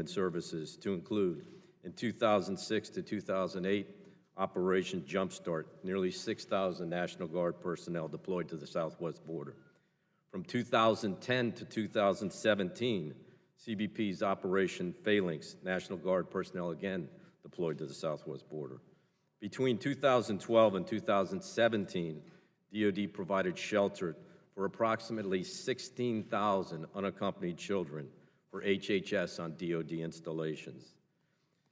Human Services to include, in 2006 to 2008, Operation Jumpstart, nearly 6,000 National Guard personnel deployed to the southwest border. From 2010 to 2017, CBP's Operation Phalanx, National Guard personnel again deployed to the southwest border. Between 2012 and 2017, DoD provided shelter for approximately 16,000 unaccompanied children for HHS on DoD installations.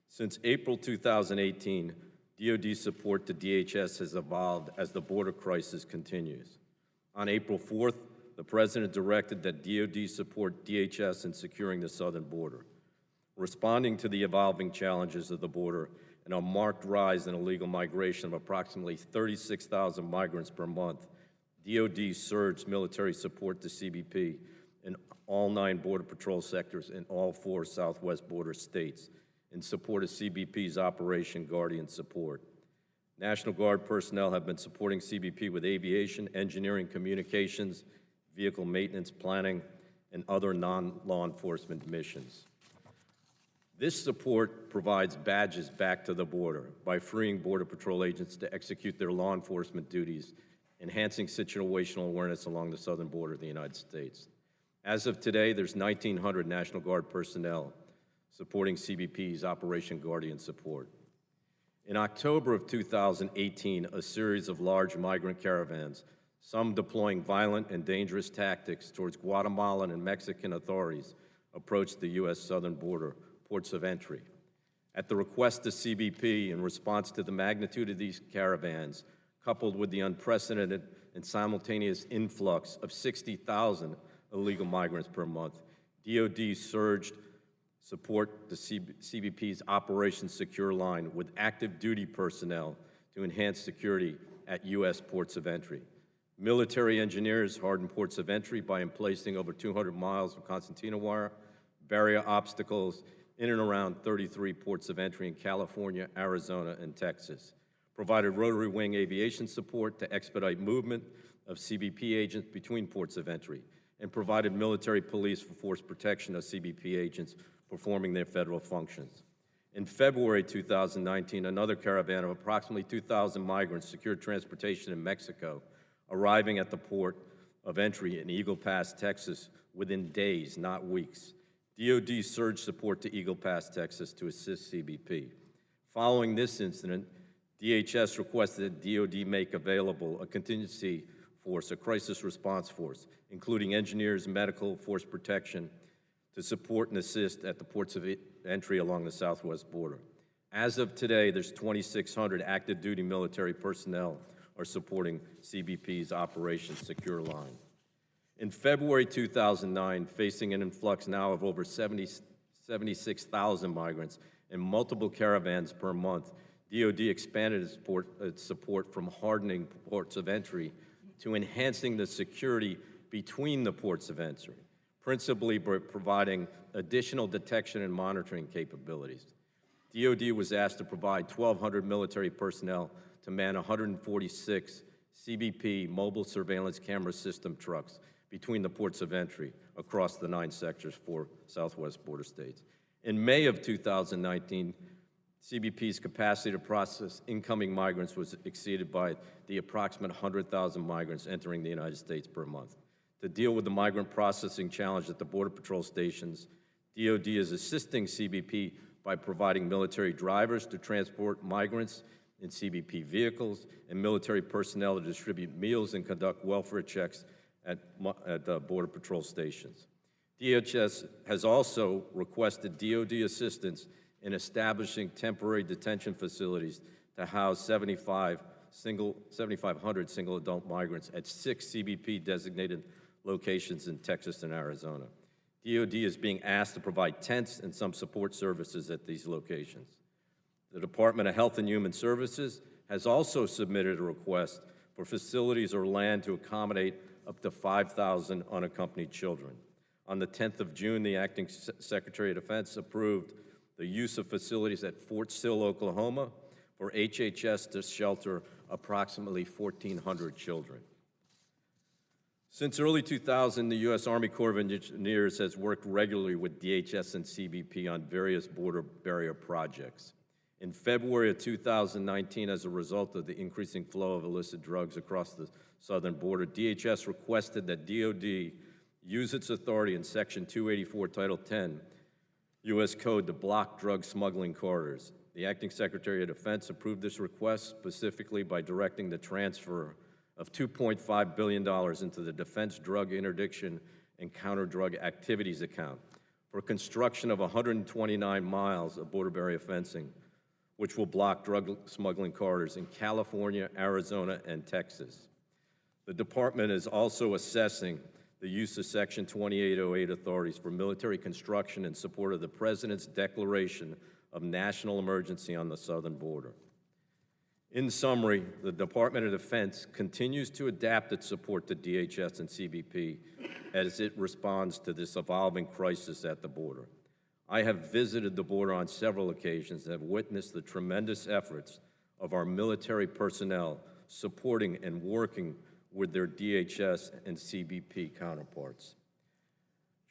Since April 2018, DoD support to DHS has evolved as the border crisis continues. On April 4th, the President directed that DoD support DHS in securing the southern border. Responding to the evolving challenges of the border and a marked rise in illegal migration of approximately 36,000 migrants per month, DoD surged military support to CBP in all 9 Border Patrol sectors in all 4 southwest border states in support of CBP's Operation Guardian support. National Guard personnel have been supporting CBP with aviation, engineering, communications, vehicle maintenance, planning, and other non-law enforcement missions. This support provides badges back to the border by freeing Border Patrol agents to execute their law enforcement duties, enhancing situational awareness along the southern border of the United States. As of today, there's 1,900 National Guard personnel supporting CBP's Operation Guardian support. In October of 2018, a series of large migrant caravans, some deploying violent and dangerous tactics towards Guatemalan and Mexican authorities, approached the U.S. southern border ports of entry. At the request of CBP, in response to the magnitude of these caravans, coupled with the unprecedented and simultaneous influx of 60,000 illegal migrants per month, DoD surged support the CBP's Operation Secure Line with active duty personnel to enhance security at U.S. ports of entry. Military engineers hardened ports of entry by emplacing over 200 miles of concertina wire, barrier obstacles in and around 33 ports of entry in California, Arizona, and Texas. Provided rotary wing aviation support to expedite movement of CBP agents between ports of entry, and provided military police for force protection of CBP agents performing their federal functions. In February 2019, another caravan of approximately 2,000 migrants secured transportation in Mexico, arriving at the port of entry in Eagle Pass, Texas, within days, not weeks. DoD surged support to Eagle Pass, Texas, to assist CBP. Following this incident, DHS requested that DoD make available a contingency force, a crisis response force, including engineers, medical, force protection, to support and assist at the ports of entry along the southwest border. As of today, there's 2,600 active duty military personnel are supporting CBP's Operation Secure Line. In February 2009, facing an influx now of over 76,000 migrants and multiple caravans per month, DoD expanded its support from hardening ports of entry to enhancing the security between the ports of entry, principally by providing additional detection and monitoring capabilities. DoD was asked to provide 1,200 military personnel to man 146 CBP mobile surveillance camera system trucks between the ports of entry across the 9 sectors for southwest border states. In May of 2019, CBP's capacity to process incoming migrants was exceeded by the approximate 100,000 migrants entering the United States per month. To deal with the migrant processing challenge at the Border Patrol stations, DoD is assisting CBP by providing military drivers to transport migrants in CBP vehicles and military personnel to distribute meals and conduct welfare checks at the Border Patrol stations. DHS has also requested DoD assistance in establishing temporary detention facilities to house 7,500 single adult migrants at 6 CBP designated locations in Texas and Arizona. DoD is being asked to provide tents and some support services at these locations. The Department of Health and Human Services has also submitted a request for facilities or land to accommodate up to 5,000 unaccompanied children. On the 10th of June, the Acting Secretary of Defense approved the use of facilities at Fort Sill, Oklahoma, for HHS to shelter approximately 1,400 children. Since early 2000, the U.S. Army Corps of Engineers has worked regularly with DHS and CBP on various border barrier projects. In February of 2019, as a result of the increasing flow of illicit drugs across the southern border, DHS requested that DOD use its authority in Section 284, Title 10, U.S. Code to block drug smuggling corridors. The Acting Secretary of Defense approved this request specifically by directing the transfer of $2.5 billion into the Defense Drug Interdiction and Counter-Drug Activities account for construction of 129 miles of border barrier fencing, which will block drug smuggling corridors in California, Arizona, and Texas. The department is also assessing the use of Section 2808 authorities for military construction in support of the President's declaration of national emergency on the southern border. In summary, the Department of Defense continues to adapt its support to DHS and CBP as it responds to this evolving crisis at the border. I have visited the border on several occasions and have witnessed the tremendous efforts of our military personnel supporting and working with their DHS and CBP counterparts.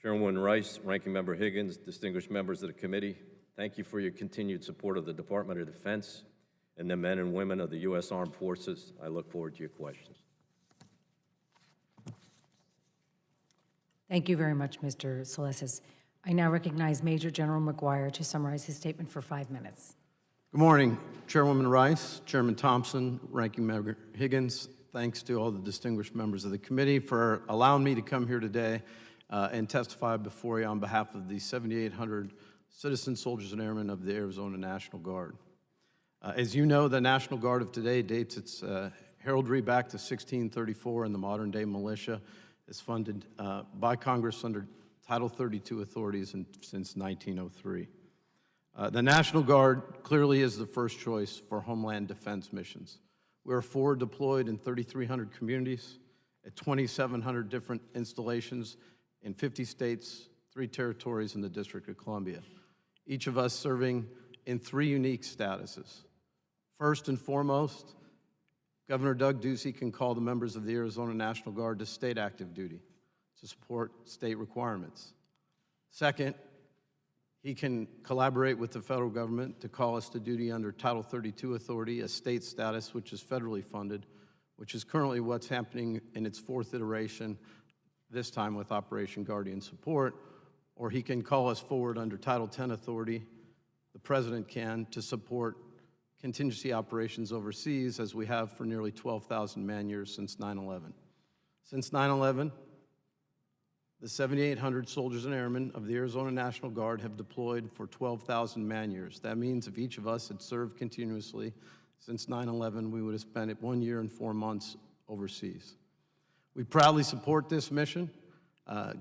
Chairwoman Rice, Ranking Member Higgins, distinguished members of the committee, thank you for your continued support of the Department of Defense and the men and women of the U.S. Armed Forces. I look forward to your questions. Thank you very much, Mr. Solesis. I now recognize Major General McGuire to summarize his statement for 5 minutes. Good morning, Chairwoman Rice, Chairman Thompson, Ranking Member Higgins. Thanks to all the distinguished members of the committee for allowing me to come here today and testify before you on behalf of the 7,800 citizen soldiers and airmen of the Arizona National Guard. As you know, the National Guard of today dates its heraldry back to 1634, and the modern-day militia is funded by Congress under Title 32 authorities since 1903. The National Guard clearly is the first choice for homeland defense missions. We are forward deployed in 3,300 communities, at 2,700 different installations in 50 states, 3 territories, and the District of Columbia. Each of us serving in 3 unique statuses. First and foremost, Governor Doug Ducey can call the members of the Arizona National Guard to state active duty to support state requirements. Second, he can collaborate with the federal government to call us to duty under Title 32 authority, a state status which is federally funded, which is currently what's happening in its 4th iteration, this time with Operation Guardian Support, or he can call us forward under Title 10 authority, the President can, to support contingency operations overseas, as we have for nearly 12,000 man-years since 9/11. Since 9/11, the 7,800 soldiers and airmen of the Arizona National Guard have deployed for 12,000 man-years. That means if each of us had served continuously since 9/11, we would have spent 1 year and 4 months overseas. We proudly support this mission.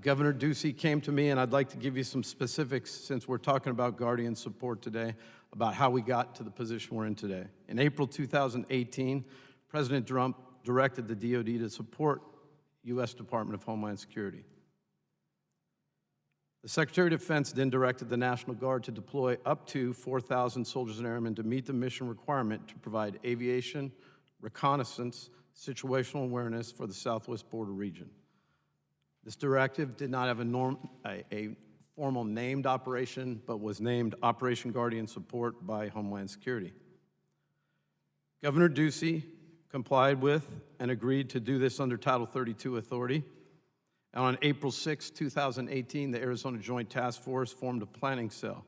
Governor Ducey came to me, and I'd like to give you some specifics, since we're talking about Guardian Support today, about how we got to the position we're in today. In April 2018, President Trump directed the DoD to support U.S. Department of Homeland Security. The Secretary of Defense then directed the National Guard to deploy up to 4,000 soldiers and airmen to meet the mission requirement to provide aviation, reconnaissance, situational awareness for the southwest border region. This directive did not have a formal named operation, but was named Operation Guardian Support by Homeland Security. Governor Ducey complied with and agreed to do this under Title 32 authority. And on April 6, 2018, the Arizona Joint Task Force formed a planning cell.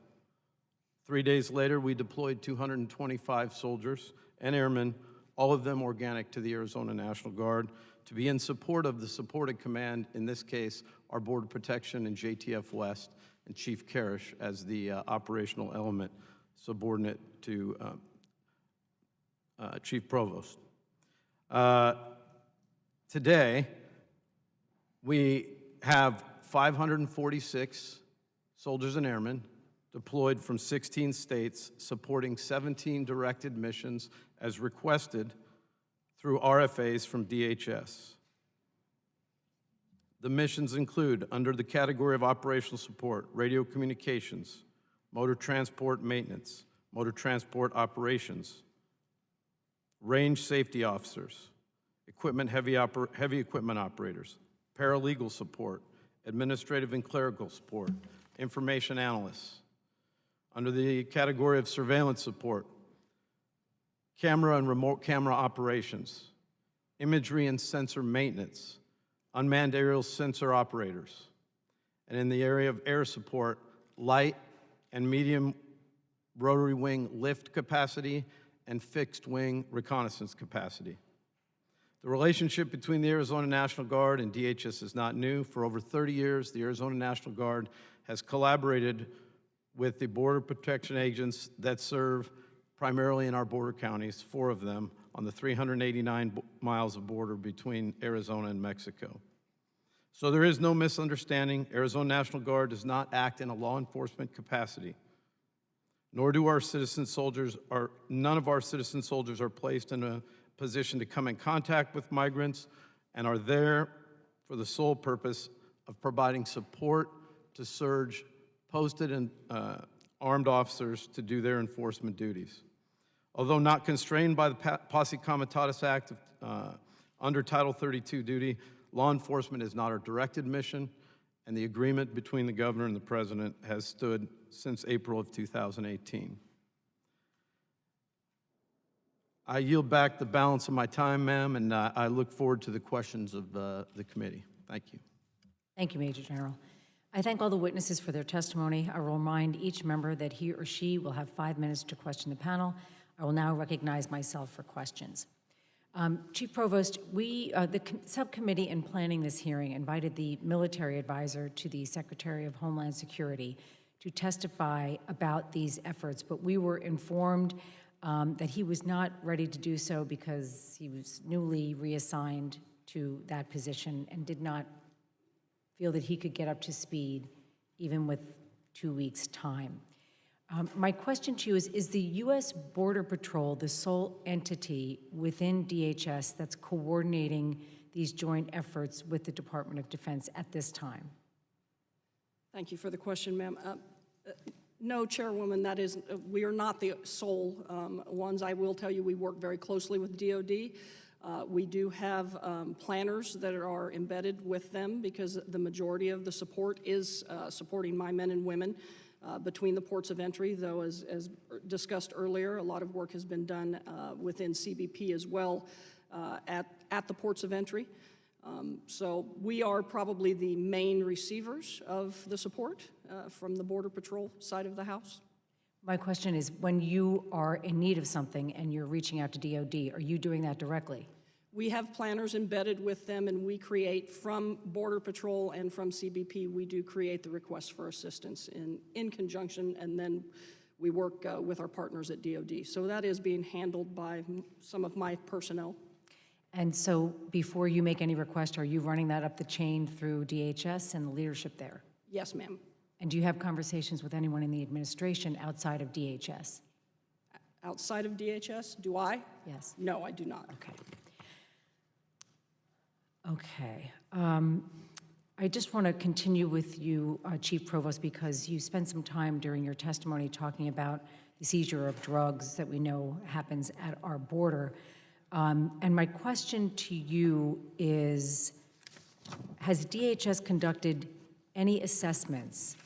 3 days later, we deployed 225 soldiers and airmen, all of them organic to the Arizona National Guard, to be in support of the supported command, in this case, our Border Protection and JTF West, and Chief Karish as the operational element subordinate to Chief Provost. Today, we have 546 soldiers and airmen deployed from 16 states, supporting 17 directed missions as requested through RFAs from DHS. The missions include, under the category of operational support, radio communications, motor transport maintenance, motor transport operations, range safety officers, heavy equipment operators, paralegal support, administrative and clerical support, information analysts. Under the category of surveillance support, camera and remote camera operations, imagery and sensor maintenance, unmanned aerial sensor operators. And in the area of air support, light and medium rotary wing lift capacity and fixed wing reconnaissance capacity. The relationship between the Arizona National Guard and DHS is not new. For over 30 years, the Arizona National Guard has collaborated with the border protection agents that serve primarily in our border counties, 4 of them, on the 389 miles of border between Arizona and Mexico. So there is no misunderstanding. Arizona National Guard does not act in a law enforcement capacity, nor do our citizen soldiers, none of our citizen soldiers are placed in a position to come in contact with migrants and are there for the sole purpose of providing support to surge posted and armed officers to do their enforcement duties. Although not constrained by the Posse Comitatus Act under Title 32 duty, law enforcement is not our directed mission, and the agreement between the governor and the president has stood since April of 2018. I yield back the balance of my time, ma'am, and I look forward to the questions of the committee. Thank you. Thank you, Major General. I thank all the witnesses for their testimony. I will remind each member that he or she will have 5 minutes to question the panel. I will now recognize myself for questions. Chief Provost, the subcommittee in planning this hearing invited the military advisor to the Secretary of Homeland Security to testify about these efforts, but we were informed that he was not ready to do so because he was newly reassigned to that position and did not feel that he could get up to speed even with 2 weeks' time. My question to you is the U.S. Border Patrol the sole entity within DHS that's coordinating these joint efforts with the Department of Defense at this time? Thank you for the question, ma'am. No, Chairwoman, that is, we are not the sole ones. I will tell you we work very closely with DOD. We do have planners that are embedded with them because the majority of the support is supporting my men and women between the ports of entry, though as discussed earlier, a lot of work has been done within CBP as well at the ports of entry. So we are probably the main receivers of the support from the Border Patrol side of the house. My question is, when you are in need of something and you're reaching out to DOD, are you doing that directly? We have planners embedded with them, and we create from Border Patrol and from CBP, we do create the requests for assistance in conjunction, and then we work with our partners at DOD. So that is being handled by some of my personnel. And so before you make any request, are you running that up the chain through DHS and the leadership there? Yes, ma'am. And do you have conversations with anyone in the administration outside of DHS? Outside of DHS, do I? Yes. No, I do not. Okay. Okay. I just want to continue with you, Chief Provost, because you spent some time during your testimony talking about the seizure of drugs that we know happens at our border. And my question to you is, has DHS conducted any assessments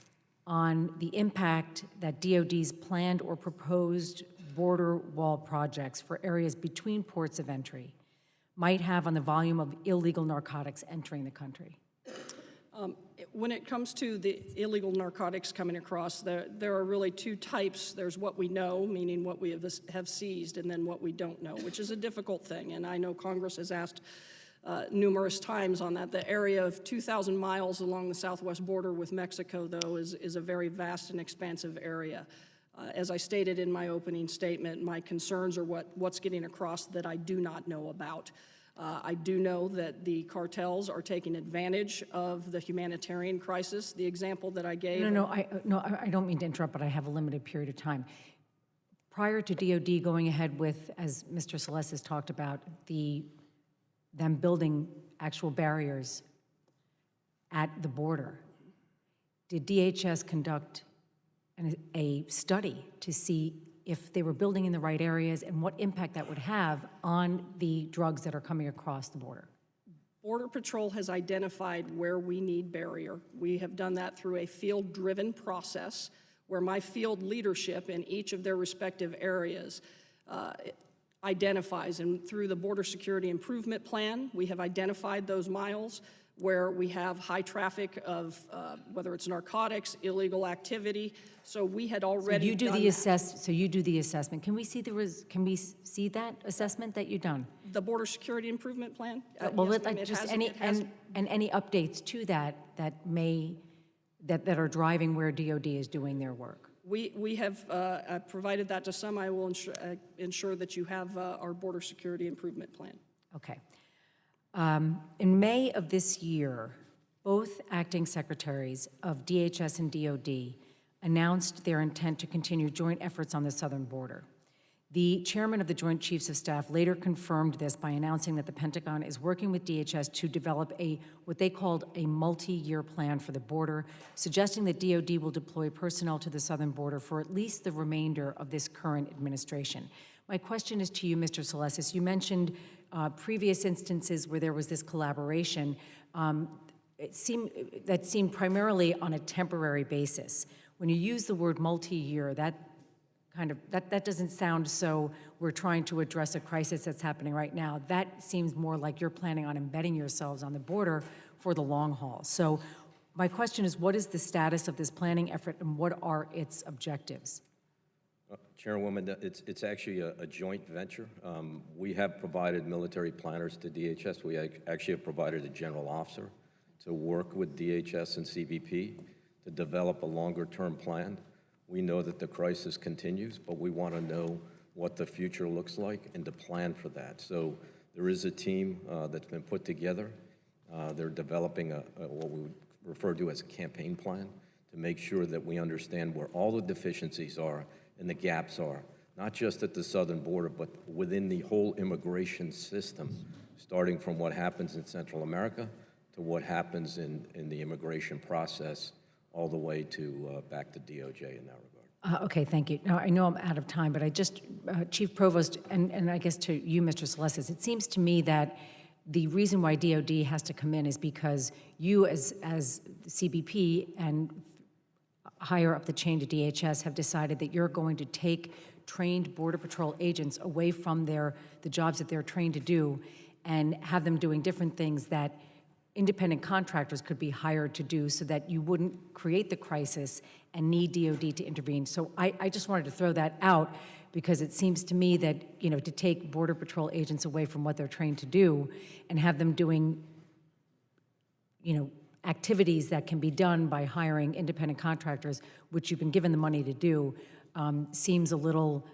on the impact that DOD's planned or proposed border wall projects for areas between ports of entry might have on the volume of illegal narcotics entering the country? When it comes to the illegal narcotics coming across, there are really 2 types. There's what we know, meaning what we have seized, and then what we don't know, which is a difficult thing. And I know Congress has asked numerous times on that. The area of 2,000 miles along the southwest border with Mexico, though, is a very vast and expansive area. As I stated in my opening statement, my concerns are what's getting across that I do not know about. I do know that the cartels are taking advantage of the humanitarian crisis. The example that I gave— No, I don't mean to interrupt, but I have a limited period of time. Prior to DOD going ahead with, as Mr. Celeste has talked about, them building actual barriers at the border, did DHS conduct a study to see if they were building in the right areas and what impact that would have on the drugs that are coming across the border? Border Patrol has identified where we need barrier. We have done that through a field-driven process where my field leadership in each of their respective areas identifies, and through the Border Security Improvement Plan, we have identified those miles where we have high traffic of whether it's narcotics, illegal activity. So we had already You do done the that. so you do the assessment. Can we see that assessment that you've done? The Border Security Improvement Plan? Well, Yes, let- ma'am, like, it just has- any, it has- and any updates to that that are driving where DOD is doing their work? We have provided that to some. I will ensure that you have our Border Security Improvement Plan. Okay. In May of this year, both acting secretaries of DHS and DOD announced their intent to continue joint efforts on the southern border. The chairman of the Joint Chiefs of Staff later confirmed this by announcing that the Pentagon is working with DHS to develop what they called a multi-year plan for the border, suggesting that DOD will deploy personnel to the southern border for at least the remainder of this current administration. My question is to you, Mr. Salesis. You mentioned previous instances where there was this collaboration. That seemed primarily on a temporary basis. When you use the word multi-year, that doesn't sound so we're trying to address a crisis that's happening right now. That seems more like you're planning on embedding yourselves on the border for the long haul. So my question is, what is the status of this planning effort and what are its objectives? Chairwoman, it's actually a joint venture. We have provided military planners to DHS. We actually have provided a general officer to work with DHS and CBP to develop a longer-term plan. We know that the crisis continues, but we want to know what the future looks like and to plan for that. So there is a team that's been put together. They're developing what we would refer to as a campaign plan to make sure that we understand where all the deficiencies are and the gaps are, not just at the southern border, but within the whole immigration system, starting from what happens in Central America to what happens in the immigration process all the way to back to DOJ in that regard. Okay, thank you. Now, I know I'm out of time, but I just, Chief Provost, and I guess to you, Mr. Salesis, it seems to me that the reason why DOD has to come in is because you, as CBP and higher up the chain to DHS, have decided that you're going to take trained Border Patrol agents away from the jobs that they're trained to do and have them doing different things that independent contractors could be hired to do so that you wouldn't create the crisis and need DOD to intervene. So I just wanted to throw that out because it seems to me that, to take Border Patrol agents away from what they're trained to do and have them doing, activities that can be done by hiring independent contractors, which you've been given the money to do, seems a little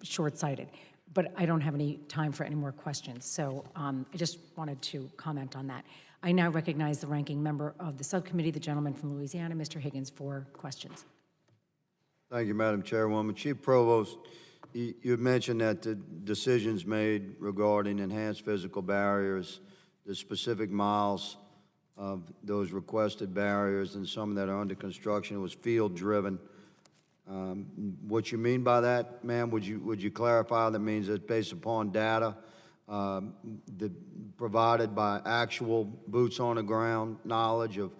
short-sighted. But I don't have any time for any more questions, so I just wanted to comment on that. I now recognize the ranking member of the subcommittee, the gentleman from Louisiana, Mr. Higgins, for questions. Thank you, Madam Chairwoman. Chief Provost, you had mentioned that the decisions made regarding enhanced physical barriers, the specific miles of those requested barriers and some that are under construction was field-driven. What you mean by that, ma'am? Would you clarify? That means it's based upon data provided by actual boots on the ground knowledge of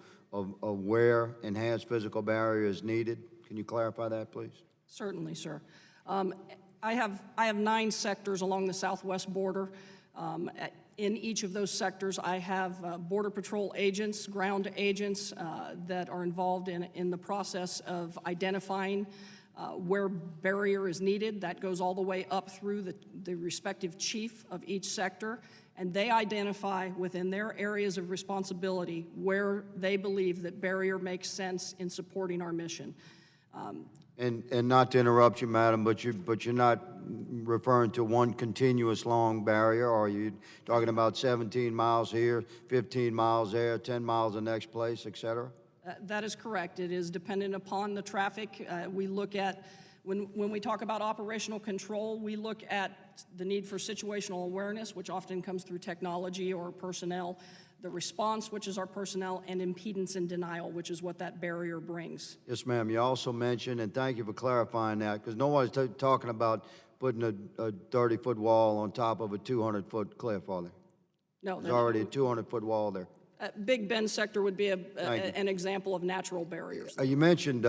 where enhanced physical barrier is needed. Can you clarify that, please? Certainly, sir. I have 9 sectors along the southwest border. In each of those sectors, I have Border Patrol agents, ground agents that are involved in the process of identifying where barrier is needed. That goes all the way up through the respective chief of each sector, and they identify within their areas of responsibility where they believe that barrier makes sense in supporting our mission. And not to interrupt you, madam, but you're not referring to one continuous long barrier, or are you talking about 17 miles here, 15 miles there, 10 miles the next place, et cetera? That is correct. It is dependent upon the traffic. We look at, when we talk about operational control, we look at the need for situational awareness, which often comes through technology or personnel, the response, which is our personnel, and impedance and denial, which is what that barrier brings. Yes, ma'am. You also mentioned, and thank you for clarifying that, because nobody's talking about putting a 30-foot wall on top of a 200-foot cliff, are they? No, There's they're not. already a 200-foot wall there. Big Bend sector would be Thank you. an example of natural barriers. You mentioned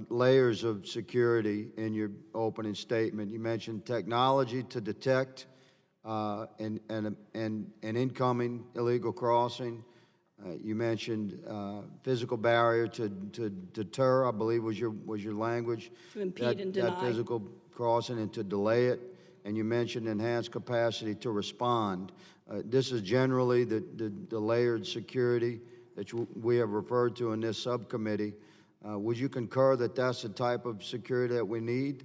layers of security in your opening statement. You mentioned technology to detect an incoming illegal crossing. You mentioned physical barrier to deter, I believe was your language. To impede and That deny. physical crossing and to delay it. And you mentioned enhanced capacity to respond. This is generally the layered security that we have referred to in this subcommittee. Would you concur that that's the type of security that we need?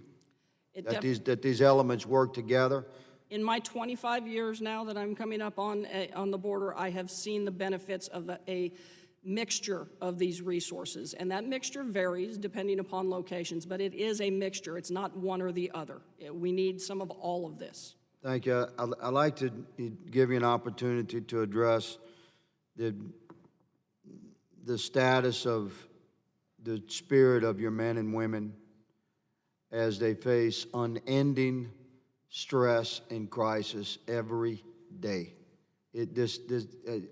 That these elements work together? In my 25 years now that I'm coming up on the border, I have seen the benefits of a mixture of these resources. And that mixture varies depending upon locations, but it is a mixture. It's not one or the other. We need some of all of this. Thank you. I'd like to give you an opportunity to address the status of the spirit of your men and women as they face unending stress and crisis every day.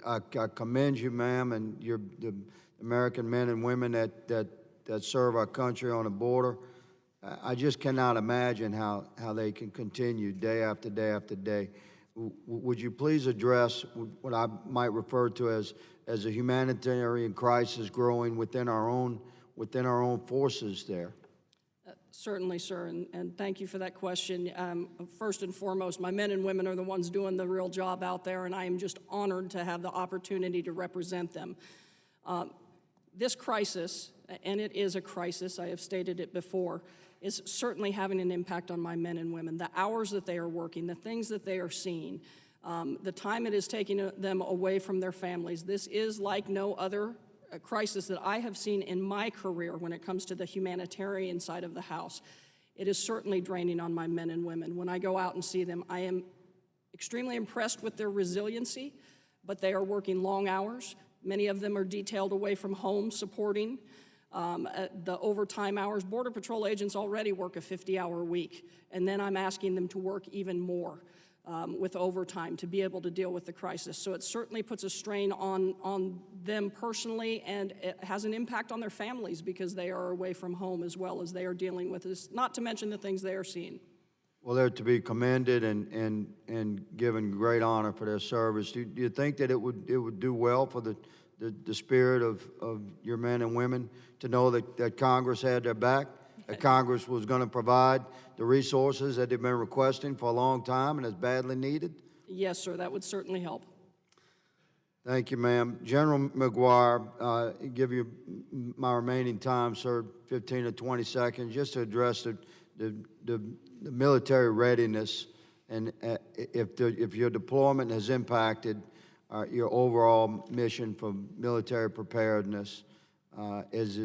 I commend you, ma'am, and the American men and women that serve our country on the border. I just cannot imagine how they can continue day after day after day. Would you please address what I might refer to as a humanitarian crisis growing within our own forces there? Certainly, sir, and thank you for that question. First and foremost, my men and women are the ones doing the real job out there, and I am just honored to have the opportunity to represent them. This crisis, and it is a crisis, I have stated it before, is certainly having an impact on my men and women. The hours that they are working, the things that they are seeing, the time it is taking them away from their families. This is like no other crisis that I have seen in my career when it comes to the humanitarian side of the house. It is certainly draining on my men and women. When I go out and see them, I am extremely impressed with their resiliency, but they are working long hours. Many of them are detailed away from home supporting the overtime hours. Border Patrol agents already work a 50-hour week, and then I'm asking them to work even more with overtime to be able to deal with the crisis. So it certainly puts a strain on them personally, and it has an impact on their families because they are away from home as well as they are dealing with this, not to mention the things they are seeing. Well, they're to be commended and given great honor for their service. Do you think that it would do well for the spirit of your men and women to know that Congress had their back, that Congress was going to provide the resources that they've been requesting for a long time and is badly needed? Yes, sir, that would certainly help. Thank you, ma'am. General McGuire, give you my remaining time, sir, 15 to 20 seconds, just to address the military readiness and if your deployment has impacted your overall mission for military preparedness, as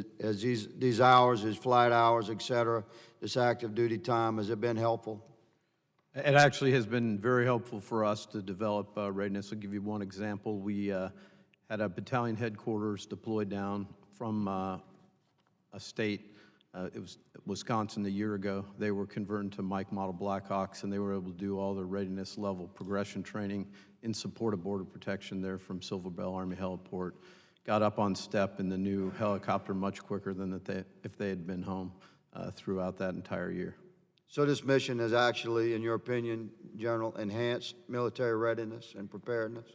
these hours, these flight hours, et cetera, this active duty time, has it been helpful? It actually has been very helpful for us to develop readiness. I'll give you one example. We had a battalion headquarters deployed down from a state. It was Wisconsin a year ago. They were converted to Mike Model Blackhawks, and they were able to do all their readiness level progression training in support of border protection there from Silver Bell Army Heliport. Got up on step in the new helicopter much quicker than if they had been home throughout that entire year. So this mission has actually, in your opinion, General, enhanced military readiness and preparedness?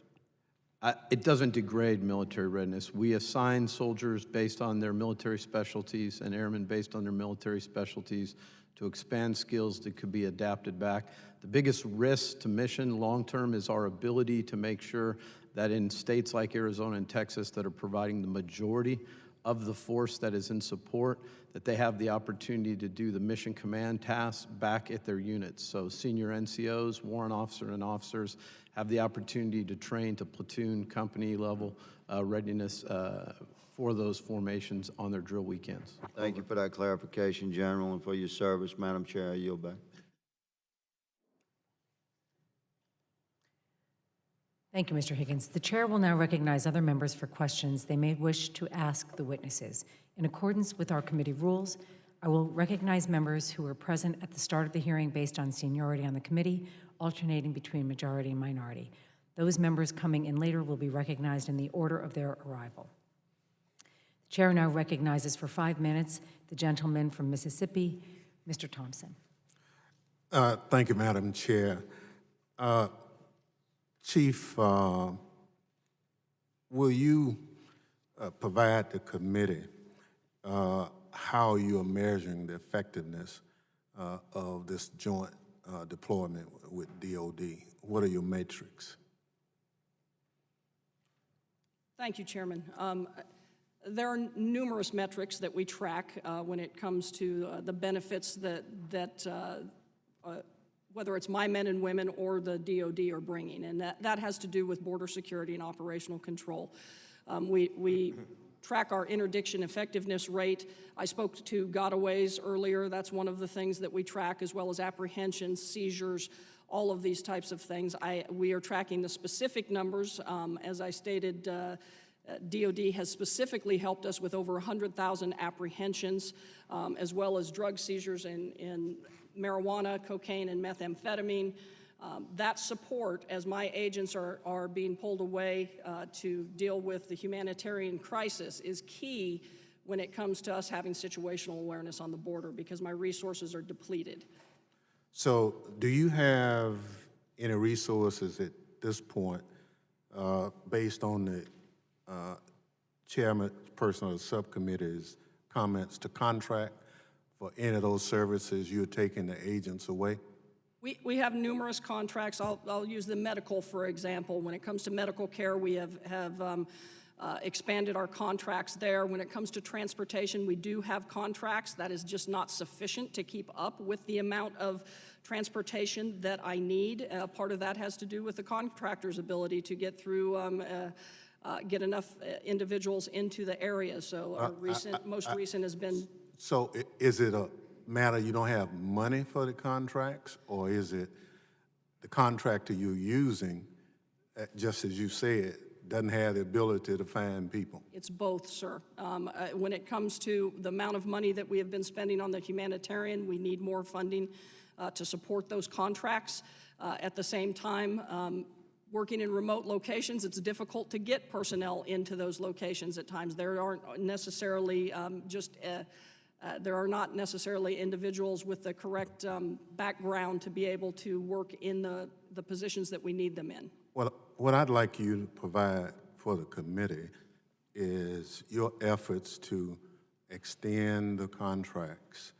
It doesn't degrade military readiness. We assign soldiers based on their military specialties and airmen based on their military specialties to expand skills that could be adapted back. The biggest risk to mission long-term is our ability to make sure that in states like Arizona and Texas that are providing the majority of the force that is in support, that they have the opportunity to do the mission command tasks back at their units. So senior NCOs, warrant officer and officers have the opportunity to train to platoon, company level readiness for those formations on their drill weekends. Thank you for that clarification, General, and for your service. Madam Chair, I yield back. Thank you, Mr. Higgins. The chair will now recognize other members for questions they may wish to ask the witnesses. In accordance with our committee rules, I will recognize members who were present at the start of the hearing based on seniority on the committee, alternating between majority and minority. Those members coming in later will be recognized in the order of their arrival. The chair now recognizes for 5 minutes the gentleman from Mississippi, Mr. Thompson. Thank you, Madam Chair. Chief, will you provide the committee how you are measuring the effectiveness of this joint deployment with DOD? What are your metrics? Thank you, Chairman. There are numerous metrics that we track when it comes to the benefits that whether it's my men and women or the DOD are bringing, and that has to do with border security and operational control. We track our interdiction effectiveness rate. I spoke to gotaways earlier. That's one of the things that we track, as well as apprehensions, seizures, all of these types of things. We are tracking the specific numbers. As I stated, DOD has specifically helped us with over 100,000 apprehensions, as well as drug seizures in marijuana, cocaine, and methamphetamine. That support, as my agents are being pulled away to deal with the humanitarian crisis, is key when it comes to us having situational awareness on the border, because my resources are depleted. So do you have any resources at this point based on the chairperson of the subcommittee's comments to contract for any of those services you're taking the agents away? We have numerous contracts. I'll use the medical, for example. When it comes to medical care, we have expanded our contracts there. When it comes to transportation, we do have contracts. That is just not sufficient to keep up with the amount of transportation that I need. Part of that has to do with the contractor's ability to get through, get enough individuals into the area. So our most recent has been. So is it a matter you don't have money for the contracts, or is it the contractor you're using, just as you said, doesn't have the ability to find people? It's both, sir. When it comes to the amount of money that we have been spending on the humanitarian, we need more funding to support those contracts. At the same time, working in remote locations, it's difficult to get personnel into those locations at times. There aren't necessarily there are not necessarily individuals with the correct background to be able to work in the positions that we need them in. Well, what I'd like you to provide for the committee is your efforts to extend the contracts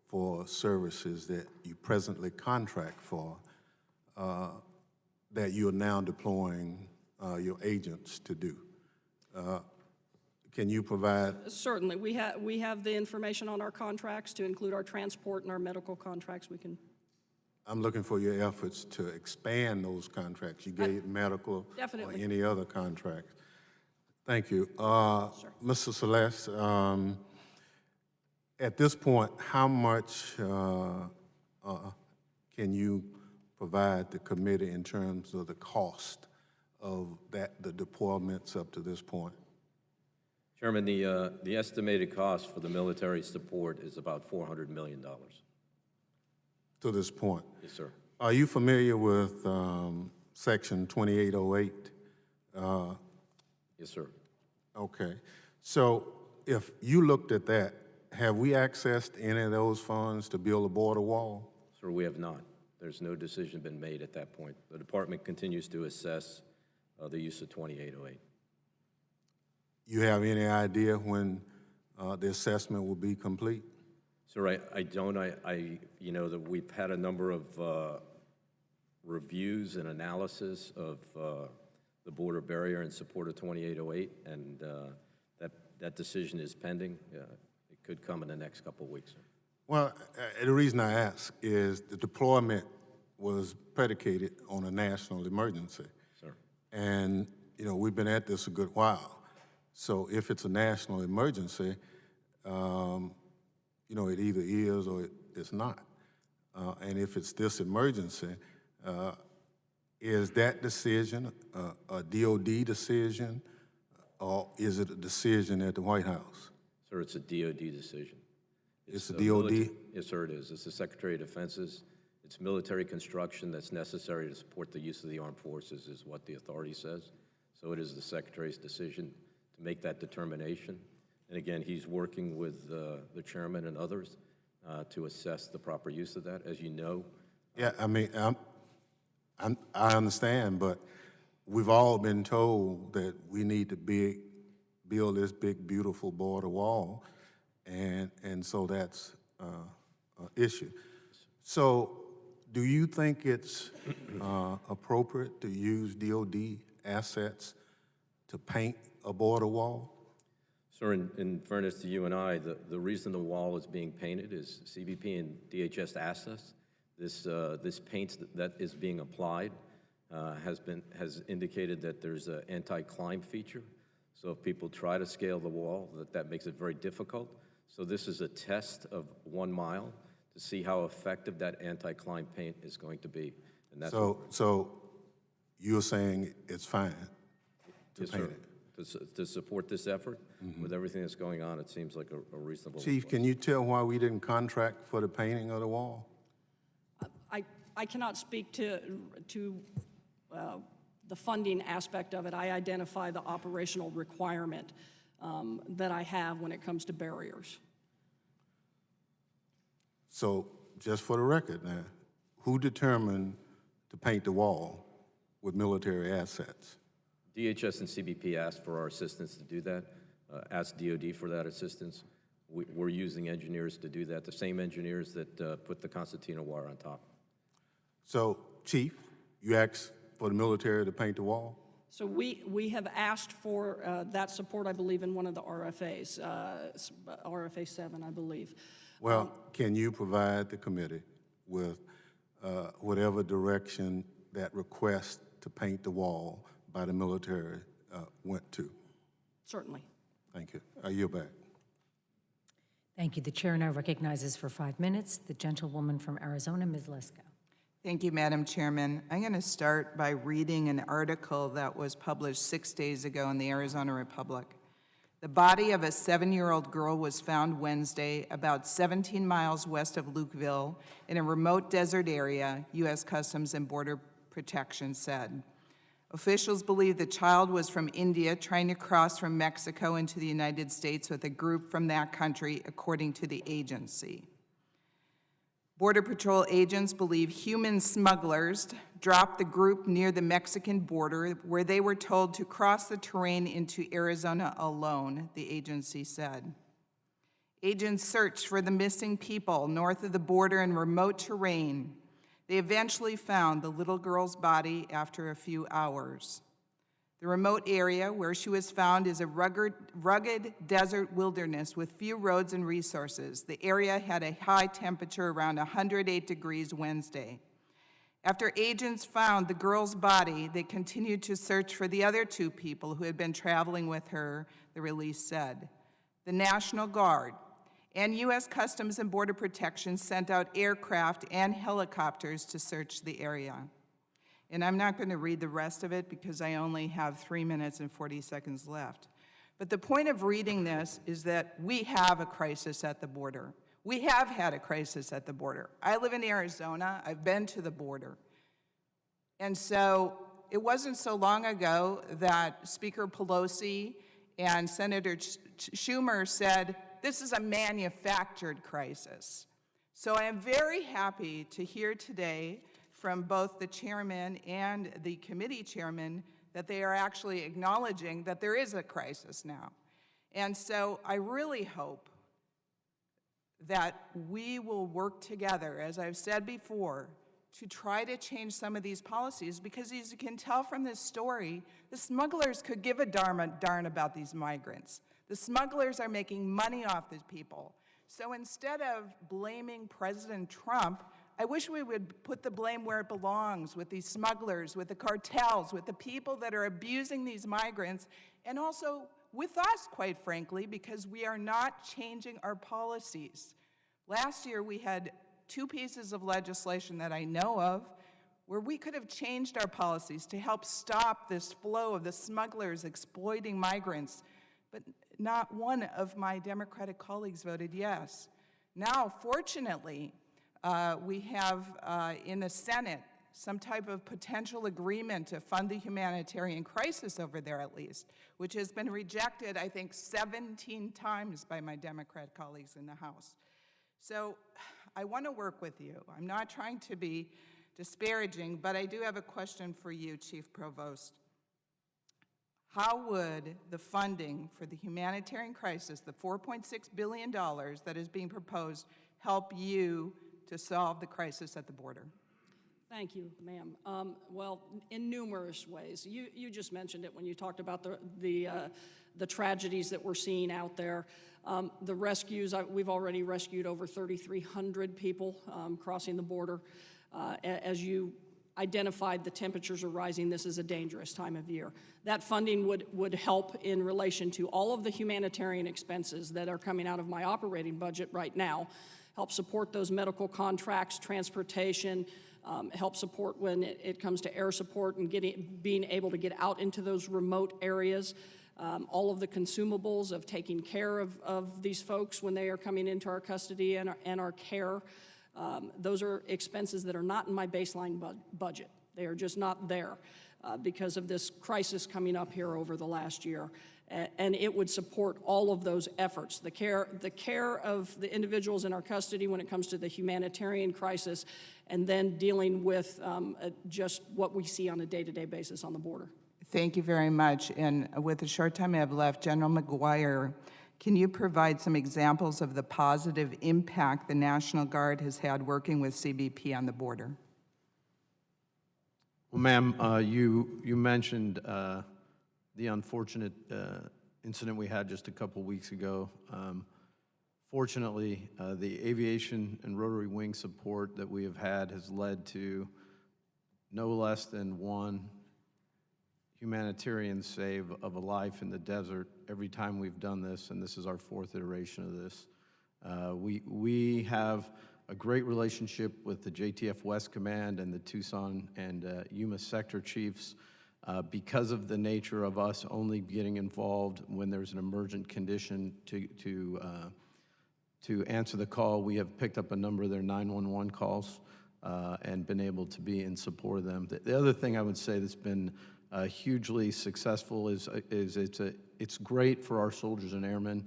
for services that you presently contract for that you're now deploying your agents to do. Can you provide? Certainly. We have the information on our contracts to include our transport and our medical contracts. We can. I'm looking for your efforts to expand those contracts. You gave medical Definitely. or any other contracts. Thank you. Mr. Celeste, at this point, how much can you provide the committee in terms of the cost of the deployments up to this point? Chairman, the estimated cost for the military support is about $400 million. To this point? Yes, sir. Are you familiar with Section 2808? Yes, sir. Okay. So if you looked at that, have we accessed any of those funds to build a border wall? Sir, we have not. There's no decision been made at that point. The department continues to assess the use of 2808. You have any idea when the assessment will be complete? Sir, I don't. You know that we've had a number of reviews and analysis of the border barrier in support of 2808, and that decision is pending. It could come in the next couple of weeks, sir. Well, the reason I ask is the deployment was predicated on a national emergency. Sir. And, you know, we've been at this a good while. So if it's a national emergency, you know, it either is or it's not. And if it's this emergency, is that decision a DOD decision, or is it a decision at the White House? Sir, it's a DOD decision. It's a DOD? Yes, sir, it is. It's the Secretary of Defense's It's military construction that's necessary to support the use of the armed forces is what the authority says. So it is the Secretary's decision to make that determination. And again, he's working with the chairman and others to assess the proper use of that. As you know, Yeah, I mean, I understand, but we've all been told that we need to build this big, beautiful border wall, and so that's an issue. So do you think it's appropriate to use DOD assets to paint a border wall? Sir, in fairness to you and I, the reason the wall is being painted is CBP and DHS asked us. This paint that is being applied has indicated that there's an anti-climb feature. So if people try to scale the wall, that makes it very difficult. So this is a test of 1 mile to see how effective that anti-climb paint is going to be. And that's So you're saying it's fine to yes, paint sir. it? To support this effort, with everything that's going on, it seems like a reasonable Chief, request. can you tell why we didn't contract for the painting of the wall? I cannot speak to the funding aspect of it. I identify the operational requirement that I have when it comes to barriers. So, just for the record now, who determined to paint the wall with military assets? DHS and CBP asked for our assistance to do that, asked DOD for that assistance. We're using engineers to do that, the same engineers that put the concertina wire on top. So, Chief, you asked for the military to paint the wall? So we have asked for that support, I believe, in one of the RFAs, RFA 7, I believe. Well, can you provide the committee with whatever direction that request to paint the wall by the military went to? Certainly. Thank you. I yield back. Thank you. The chair now recognizes for 5 minutes the gentlewoman from Arizona, Ms. Lesko. Thank you, Madam Chairman. I'm going to start by reading an article that was published 6 days ago in the Arizona Republic. The body of a 7-year-old girl was found Wednesday about 17 miles west of Lukeville in a remote desert area, U.S. Customs and Border Protection said. Officials believe the child was from India trying to cross from Mexico into the United States with a group from that country, according to the agency. Border Patrol agents believe human smugglers dropped the group near the Mexican border, where they were told to cross the terrain into Arizona alone, the agency said. Agents searched for the missing people north of the border in remote terrain. They eventually found the little girl's body after a few hours. The remote area where she was found is a rugged desert wilderness with few roads and resources. The area had a high temperature around 108 degrees Wednesday. After agents found the girl's body, they continued to search for the other 2 people who had been traveling with her, the release said. The National Guard and U.S. Customs and Border Protection sent out aircraft and helicopters to search the area. And I'm not going to read the rest of it because I only have 3 minutes and 40 seconds left. But the point of reading this is that we have a crisis at the border. We have had a crisis at the border. I live in Arizona. I've been to the border. And so it wasn't so long ago that Speaker Pelosi and Senator Schumer said, this is a manufactured crisis. So I am very happy to hear today from both the chairman and the committee chairman that they are actually acknowledging that there is a crisis now. And so I really hope that we will work together, as I've said before, to try to change some of these policies, because as you can tell from this story, the smugglers could give a darn about these migrants. The smugglers are making money off these people. So instead of blaming President Trump, I wish we would put the blame where it belongs, with these smugglers, with the cartels, with the people that are abusing these migrants, and also with us, quite frankly, because we are not changing our policies. Last year, we had 2 pieces of legislation that I know of where we could have changed our policies to help stop this flow of the smugglers exploiting migrants, but not one of my Democratic colleagues voted yes. Now, fortunately, We have in the Senate some type of potential agreement to fund the humanitarian crisis over there at least, which has been rejected, I think, 17 times by my Democrat colleagues in the House. So I want to work with you. I'm not trying to be disparaging, but I do have a question for you, Chief Provost. How would the funding for the humanitarian crisis, the $4.6 billion that is being proposed, help you to solve the crisis at the border? Thank you, ma'am. Well, in numerous ways. You just mentioned it when you talked about the tragedies that we're seeing out there. The rescues, we've already rescued over 3,300 people crossing the border. As you identified, the temperatures are rising. This is a dangerous time of year. That funding would help in relation to all of the humanitarian expenses that are coming out of my operating budget right now, help support those medical contracts, transportation, help support when it comes to air support and being able to get out into those remote areas, all of the consumables of taking care of these folks when they are coming into our custody and our care. Those are expenses that are not in my baseline budget. They are just not there because of this crisis coming up here over the last year. And it would support all of those efforts, the care of the individuals in our custody when it comes to the humanitarian crisis, and then dealing with just what we see on a day-to-day basis on the border. Thank you very much. And with the short time I have left, General McGuire, can you provide some examples of the positive impact the National Guard has had working with CBP on the border? Well, ma'am, you mentioned the unfortunate incident we had just a couple weeks ago. Fortunately, the aviation and rotary wing support that we have had has led to no less than one humanitarian save of a life in the desert every time we've done this, and this is our fourth iteration of this. We have a great relationship with the JTF West Command and the Tucson and Yuma sector chiefs. Because of the nature of us only getting involved when there's an emergent condition to answer the call, we have picked up a number of their 911 calls and been able to be in support of them. The other thing I would say that's been hugely successful is it's great for our soldiers and airmen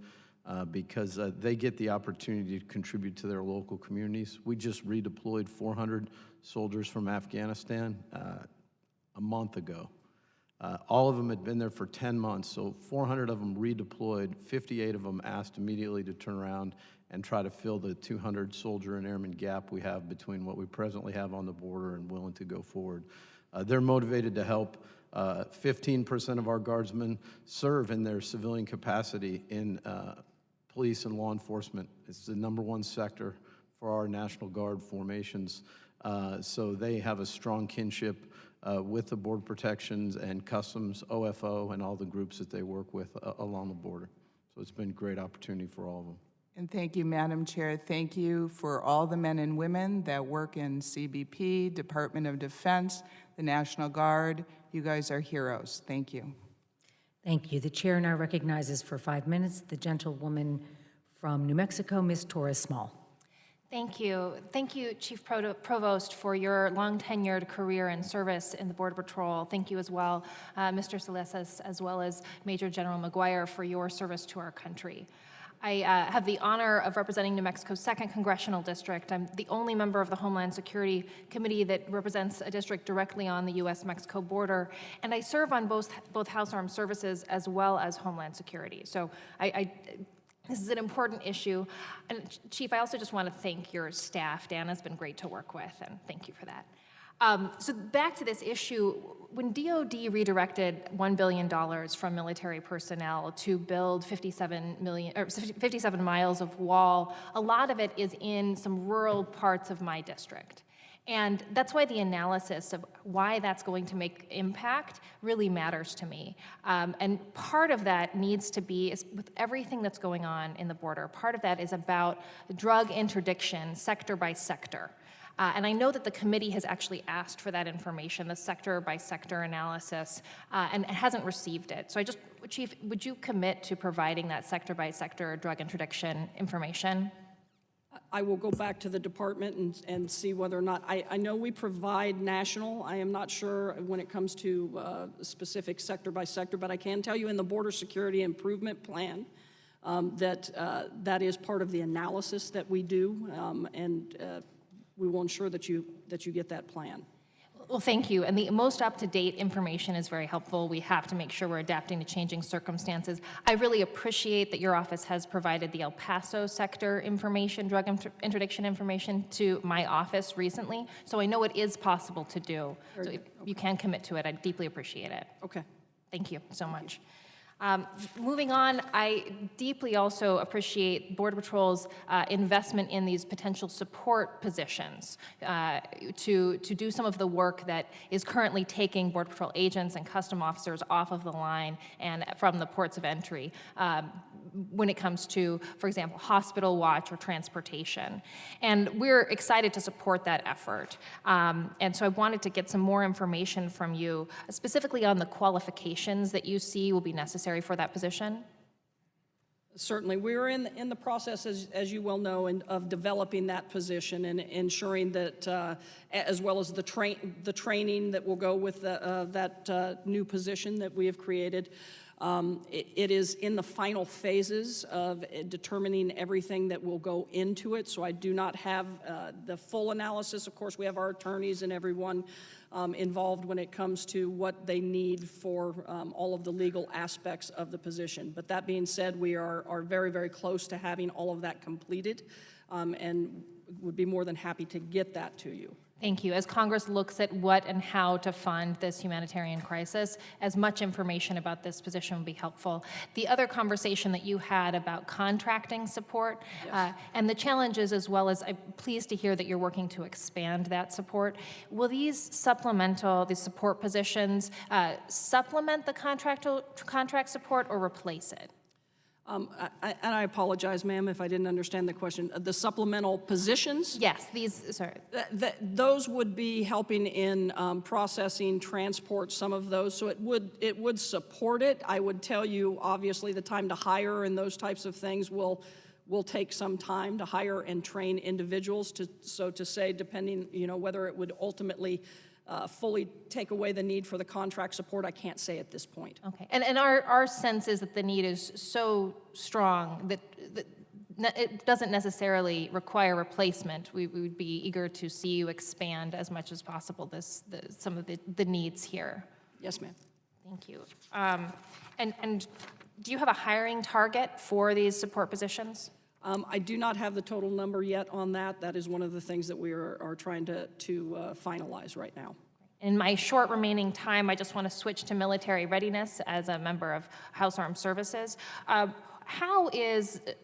because they get the opportunity to contribute to their local communities. We just redeployed 400 soldiers from Afghanistan a month ago. All of them had been there for 10 months, so 400 of them redeployed, 58 of them asked immediately to turn around and try to fill the 200 soldier and airman gap we have between what we presently have on the border and willing to go forward. They're motivated to help. 15% of our guardsmen serve in their civilian capacity in police and law enforcement. It's the #1 sector for our National Guard formations. So they have a strong kinship with the Border Protections and Customs, OFO, and all the groups that they work with along the border. So it's been a great opportunity for all of them. And thank you, Madam Chair. Thank you for all the men and women that work in CBP, Department of Defense, the National Guard. You guys are heroes. Thank you. Thank you. The chair now recognizes for 5 minutes the gentlewoman from New Mexico, Ms. Torres Small. Thank you. Thank you, Chief Provost, for your long-tenured career and service in the Border Patrol. Thank you as well, Mr. Salesas, as well as Major General McGuire, for your service to our country. I have the honor of representing New Mexico's 2nd Congressional District. I'm the only member of the Homeland Security Committee that represents a district directly on the U.S.-Mexico border, and I serve on both House Armed Services as well as Homeland Security. So this is an important issue. And Chief, I also just want to thank your staff. Dana's been great to work with, and thank you for that. So back to this issue, when DOD redirected $1 billion from military personnel to build 57 miles of wall, a lot of it is in some rural parts of my district. And that's why the analysis of why that's going to make impact really matters to me. And part of that needs to be, with everything that's going on in the border, part of that is about drug interdiction sector by sector. And I know that the committee has actually asked for that information, the sector-by-sector analysis, and it hasn't received it. So Chief, would you commit to providing that sector-by-sector drug interdiction information? I will go back to the department and see whether or not, I know we provide national. I am not sure when it comes to specific sector by sector, but I can tell you in the Border Security Improvement Plan that is part of the analysis that we do, and we will ensure that you get that plan. Well, thank you. And the most up-to-date information is very helpful. We have to make sure we're adapting to changing circumstances. I really appreciate that your office has provided the El Paso sector information, drug interdiction information to my office recently. So I know it is possible to do. So if you can commit to it, I deeply appreciate it. Okay. Thank you so much. Moving on, I deeply also appreciate Border Patrol's investment in these potential support positions to do some of the work that is currently taking Border Patrol agents and custom officers off of the line and from the ports of entry when it comes to, for example, hospital watch or transportation. And we're excited to support that effort. And so I wanted to get some more information from you, specifically on the qualifications that you see will be necessary for that position. Certainly. We're in the process, as you well know, of developing that position and ensuring that, as well as the training that will go with that new position that we have created. It is in the final phases of determining everything that will go into it, so I do not have the full analysis. Of course, we have our attorneys and everyone involved when it comes to what they need for all of the legal aspects of the position. But that being said, we are very, very close to having all of that completed and would be more than happy to get that to you. Thank you. As Congress looks at what and how to fund this humanitarian crisis, as much information about this position would be helpful. The other conversation that you had about contracting support and the challenges, as well as I'm pleased to hear that you're working to expand that support. Will these support positions supplement the contract support or replace it? And I apologize, ma'am, if I didn't understand the question. The supplemental positions? Yes, sorry. Those would be helping in processing, transport, some of those, so it would support it. I would tell you, obviously, the time to hire and those types of things will take some time to hire and train individuals, to say, depending, whether it would ultimately fully take away the need for the contract support, I can't say at this point. Okay, and our sense is that the need is so strong that it doesn't necessarily require replacement. We would be eager to see you expand as much as possible some of the needs here. Yes, ma'am. Thank you. And do you have a hiring target for these support positions? I do not have the total number yet on that. That is one of the things that we are trying to finalize right now. In my short remaining time, I just want to switch to military readiness as a member of House Armed Services. Mr.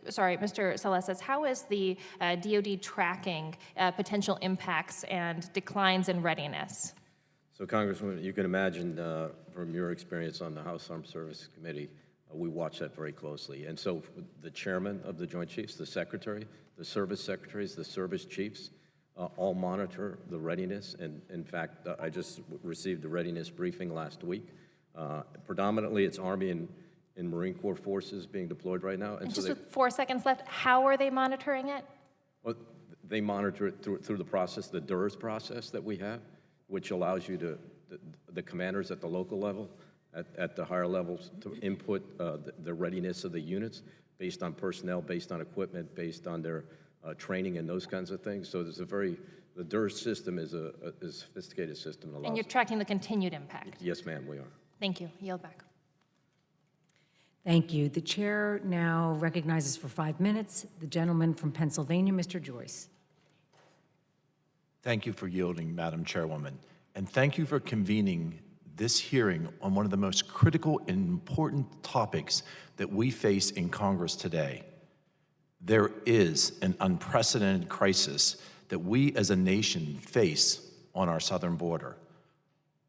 Salesas, how is the DoD tracking potential impacts and declines in readiness? So, Congresswoman, you can imagine from your experience on the House Armed Services Committee, we watch that very closely. And so the chairman of the Joint Chiefs, the secretary, the service secretaries, the service chiefs, all monitor the readiness. And in fact, I just received a readiness briefing last week. Predominantly, it's Army and Marine Corps forces being deployed right now. And so just with 4 seconds left, how are they monitoring it? Well, they monitor it through the process, the DERS process that we have, which allows you the commanders at the local level, at the higher levels, to input the readiness of the units based on personnel, based on equipment, based on their training and those kinds of things. So there's the DERS system is a sophisticated system. And you're tracking the continued impact? Yes, ma'am, we are. Thank you. Yield back. Thank you. The chair now recognizes for 5 minutes the gentleman from Pennsylvania, Mr. Joyce. Thank you for yielding, Madam Chairwoman, and thank you for convening this hearing on one of the most critical and important topics that we face in Congress today. There is an unprecedented crisis that we as a nation face on our southern border.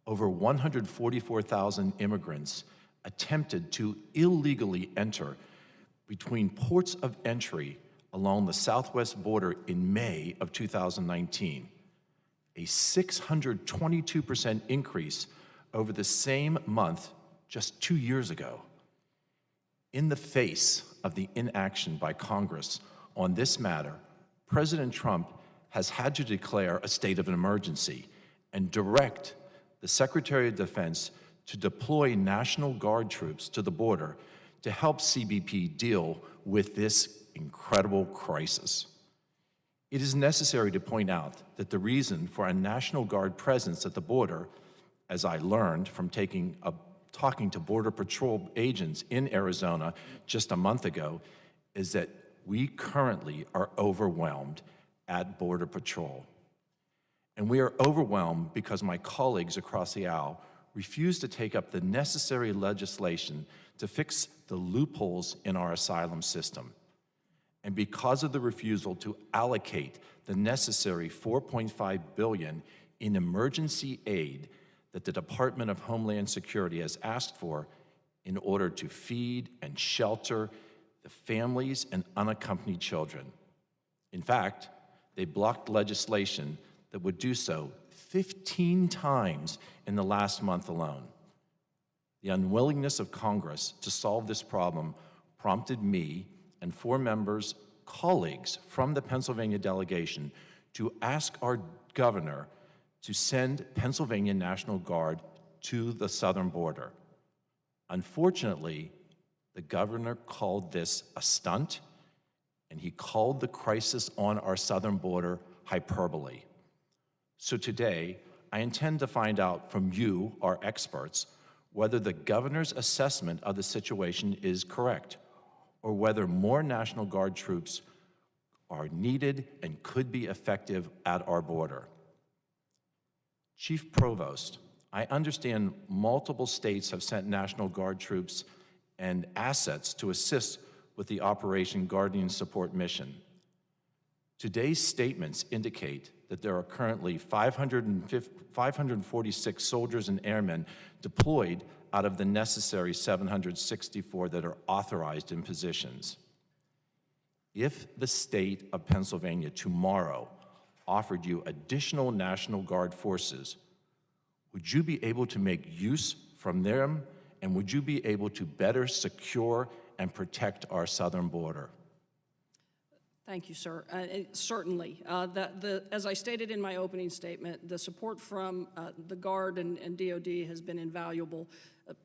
Over 144,000 immigrants attempted to illegally enter between ports of entry along the southwest border in May of 2019, a 622% increase over the same month just 2 years ago. In the face of the inaction by Congress on this matter, President Trump has had to declare a state of an emergency and direct the Secretary of Defense to deploy National Guard troops to the border to help CBP deal with this incredible crisis. It is necessary to point out that the reason for a National Guard presence at the border, as I learned from talking to Border Patrol agents in Arizona just a month ago, is that we currently are overwhelmed at Border Patrol. And we are overwhelmed because my colleagues across the aisle refuse to take up the necessary legislation to fix the loopholes in our asylum system. And because of the refusal to allocate the necessary $4.5 billion in emergency aid that the Department of Homeland Security has asked for in order to feed and shelter the families and unaccompanied children. In fact, they blocked legislation that would do so 15 times in the last month alone. The unwillingness of Congress to solve this problem prompted me and 4 members, colleagues from the Pennsylvania delegation, to ask our governor to send Pennsylvania National Guard to the southern border. Unfortunately, the governor called this a stunt, and he called the crisis on our southern border hyperbole. So today, I intend to find out from you, our experts, whether the governor's assessment of the situation is correct, or whether more National Guard troops are needed and could be effective at our border. Chief Provost, I understand multiple states have sent National Guard troops and assets to assist with the Operation Guardian Support mission. Today's statements indicate that there are currently 546 soldiers and airmen deployed out of the necessary 764 that are authorized in positions. If the state of Pennsylvania tomorrow offered you additional National Guard forces, would you be able to make use from them, and would you be able to better secure and protect our southern border? Thank you, sir. Certainly. As I stated in my opening statement, the support from the Guard and DOD has been invaluable,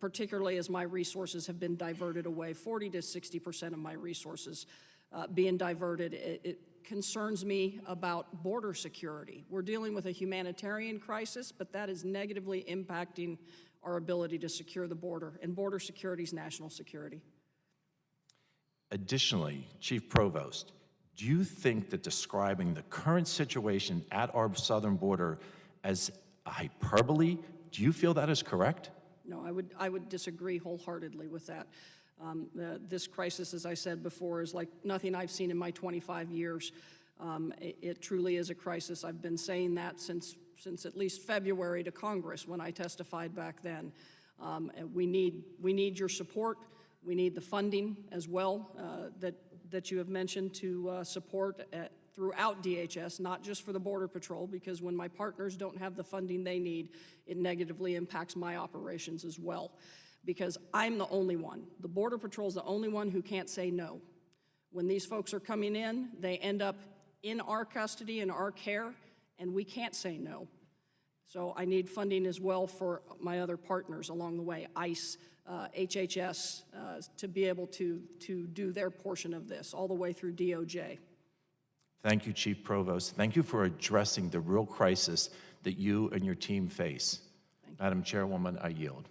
particularly as my resources have been diverted away. 40 to 60% of my resources being diverted. It concerns me about border security. We're dealing with a humanitarian crisis, but that is negatively impacting our ability to secure the border, and border security is national security. Additionally, Chief Provost, do you think that describing the current situation at our southern border as a hyperbole, do you feel that is correct? No, I would disagree wholeheartedly with that. This crisis, as I said before, is like nothing I've seen in my 25 years. It truly is a crisis. I've been saying that since at least February to Congress when I testified back then. And we need your support. We need the funding as well that you have mentioned to support throughout DHS, not just for the Border Patrol, because when my partners don't have the funding they need, it negatively impacts my operations as well. Because I'm the only one. The Border Patrol is the only one who can't say no. When these folks are coming in, they end up in our custody and our care, and we can't say no. So I need funding as well for my other partners along the way, ICE, HHS, to be able to do their portion of this, all the way through DOJ. Thank you, Chief Provost. Thank you for addressing the real crisis that you and your team face. Madam Chairwoman, I yield.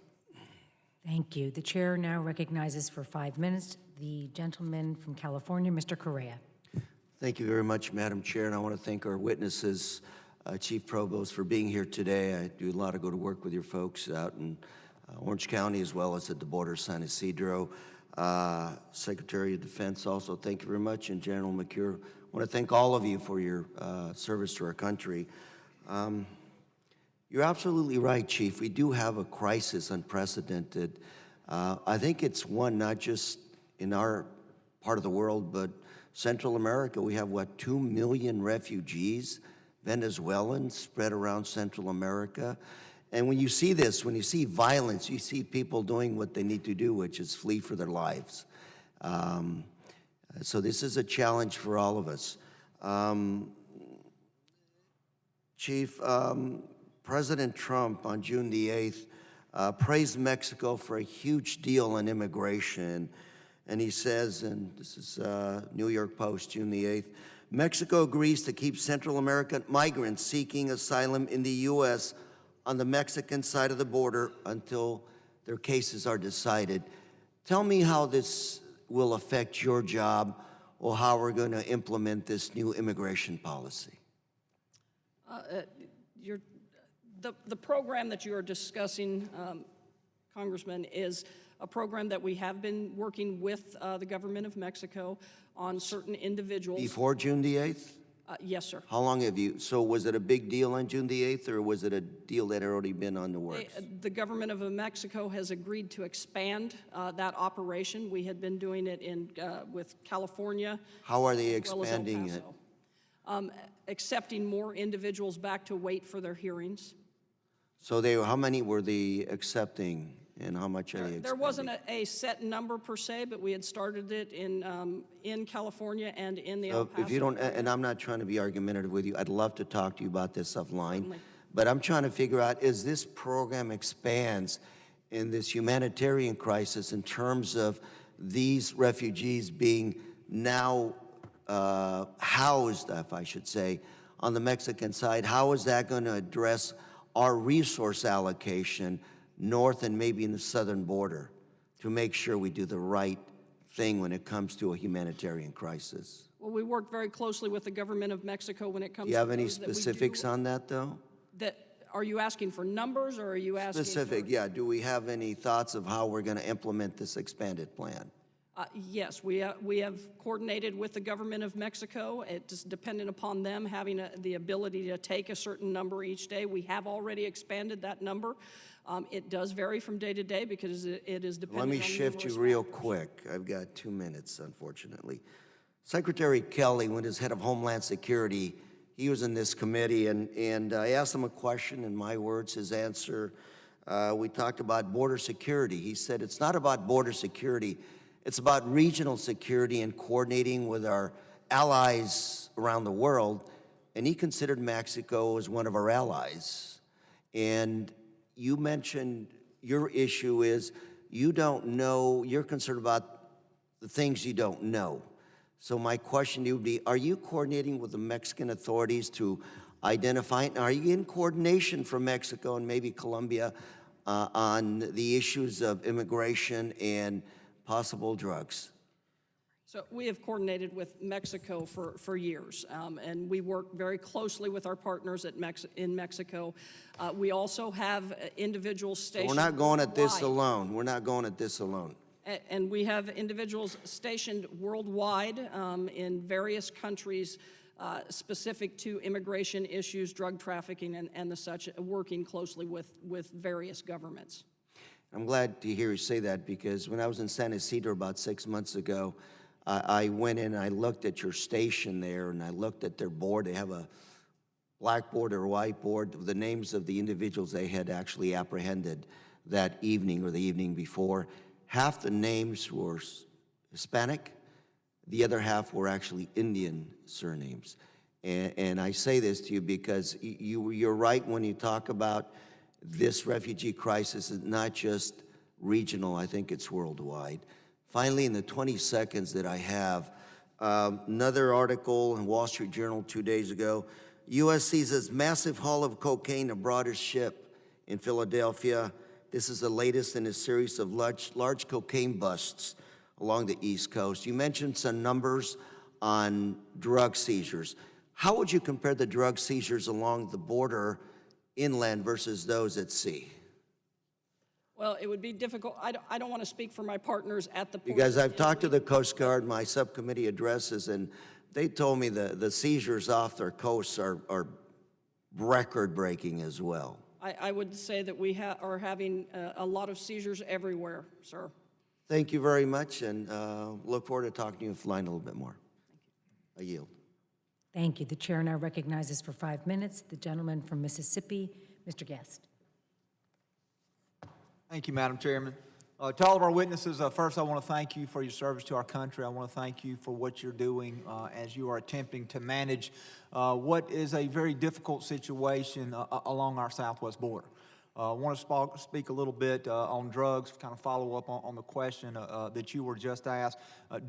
Thank you. The chair now recognizes for 5 minutes the gentleman from California, Mr. Correa. Thank you very much, Madam Chair, and I want to thank our witnesses, Chief Provost, for being here today. I do a lot of good work with your folks out in Orange County as well as at the border, San Ysidro. Secretary of Defense also, thank you very much, and General McCure. I want to thank all of you for your service to our country. You're absolutely right, Chief. We do have a crisis, unprecedented. I think it's one not just in our part of the world, but Central America. We have, 2 million refugees, Venezuelans spread around Central America. And when you see this, when you see violence, you see people doing what they need to do, which is flee for their lives. So this is a challenge for all of us. Chief, President Trump on June the 8th praised Mexico for a huge deal on immigration. And he says, and this is New York Post, June the 8th, Mexico agrees to keep Central American migrants seeking asylum in the U.S. on the Mexican side of the border until their cases are decided. Tell me how this will affect your job or how we're going to implement this new immigration policy. The program that you are discussing, Congressman, is a program that we have been working with the government of Mexico on certain individuals. Before June the 8th? Yes, sir. How long have you, so was it a big deal on June the 8th, or was it a deal that had already been on the works? The government of Mexico has agreed to expand that operation. We had been doing it with California. How are they as well as El expanding it? Paso. Accepting more individuals back to wait for their hearings. So how many were they accepting, and how much are they expanding? There wasn't a set number per se, but we had started it in California and in the El Paso If you don't, area. and I'm not trying to be argumentative with you, I'd love to talk to you about this offline. Certainly. But I'm trying to figure out, as this program expands in this humanitarian crisis in terms of these refugees being now housed, if I should say, on the Mexican side, how is that going to address our resource allocation north and maybe in the southern border to make sure we do the right thing when it comes to a humanitarian crisis? Well, we work very closely with the government of Mexico when it comes to Do you have any those that we specifics do- on that, though? Are you asking for numbers, or are you asking Specific, for, yeah. Do we have any thoughts of how we're going to implement this expanded plan? Yes, we have coordinated with the government of Mexico. It's dependent upon them having the ability to take a certain number each day. We have already expanded that number. It does vary from day to day because it is dependent Let on me shift you real quick. I've got 2 minutes, unfortunately. Secretary Kelly, when as head of Homeland Security, he was in this committee, and I asked him a question, in my words, his answer, we talked about border security. He said, it's not about border security, it's about regional security and coordinating with our allies around the world, and he considered Mexico as one of our allies. And you mentioned your issue is you don't know, you're concerned about the things you don't know. So my question to you would be, are you coordinating with the Mexican authorities to identify, and are you in coordination from Mexico and maybe Colombia on the issues of immigration and possible drugs? So we have coordinated with Mexico for years, and we work very closely with our partners in Mexico. We also have individuals stationed. So we're not going at this worldwide. alone. We're not going at this alone. And we have individuals stationed worldwide in various countries specific to immigration issues, drug trafficking, and the such, working closely with various governments. I'm glad to hear you say that, because when I was in San Isidro about 6 months ago, I went in and I looked at your station there, and I looked at their board. They have a blackboard or whiteboard with the names of the individuals they had actually apprehended that evening or the evening before. Half the names were Hispanic, the other half were actually Indian surnames. And I say this to you because you're right when you talk about this refugee crisis is not just regional, I think it's worldwide. Finally, in the 20 seconds that I have, another article in Wall Street Journal 2 days ago, U.S. seizes massive haul of cocaine aboard a ship in Philadelphia. This is the latest in a series of large cocaine busts along the East Coast. You mentioned some numbers on drug seizures. How would you compare the drug seizures along the border inland versus those at sea? Well, it would be difficult. I don't want to speak for my partners at the port. Because I've talked to the Coast Guard, my subcommittee addresses, and they told me the seizures off their coasts are record-breaking as well. I would say that we are having a lot of seizures everywhere, sir. Thank you very much, and look forward to talking to you offline a little bit more. I yield. Thank you. The chair now recognizes for 5 minutes the gentleman from Mississippi, Mr. Guest. Thank you, Madam Chairman. To all of our witnesses, first I want to thank you for your service to our country. I want to thank you for what you're doing as you are attempting to manage what is a very difficult situation along our southwest border. I want to speak a little bit on drugs, kind of follow up on the question that you were just asked.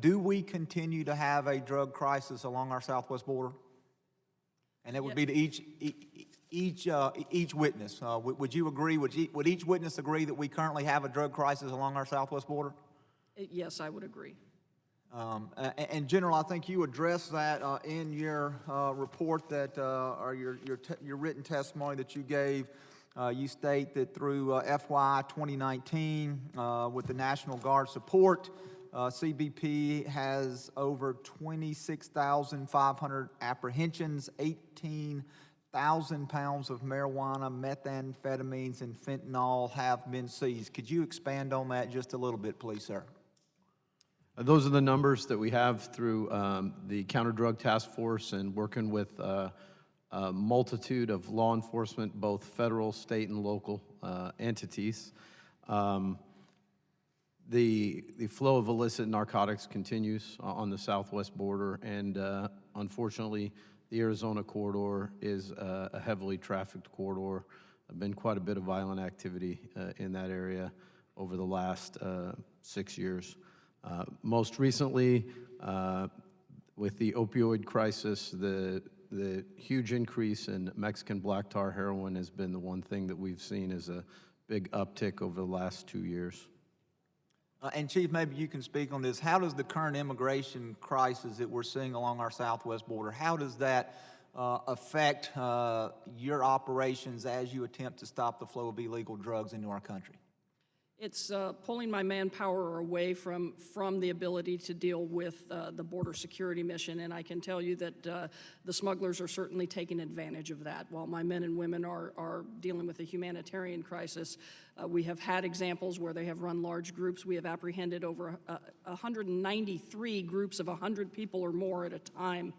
Do we continue to have a drug crisis along our southwest border? And that would be to each witness. Would you agree, would each witness agree that we currently have a drug crisis along our southwest border? Yes, I would agree. And General, I think you addressed that in your report that, or your written testimony that you gave. You state that through FY 2019, with the National Guard support, CBP has over 26,500 apprehensions, 18,000 pounds of marijuana, methamphetamines, and fentanyl have been seized. Could you expand on that just a little bit, please, sir? Those are the numbers that we have through the Counter Drug Task Force and working with a multitude of law enforcement, both federal, state, and local entities. The flow of illicit narcotics continues on the southwest border, and unfortunately, the Arizona corridor is a heavily trafficked corridor. There's been quite a bit of violent activity in that area over the last 6 years. Most recently, with the opioid crisis, the huge increase in Mexican black tar heroin has been the one thing that we've seen as a big uptick over the last 2 years. And Chief, maybe you can speak on this. How does the current immigration crisis that we're seeing along our southwest border, how does that affect your operations as you attempt to stop the flow of illegal drugs into our country? It's pulling my manpower away from the ability to deal with the border security mission, and I can tell you that the smugglers are certainly taking advantage of that. While my men and women are dealing with a humanitarian crisis, we have had examples where they have run large groups. We have apprehended over 193 groups of 100 people or more at a time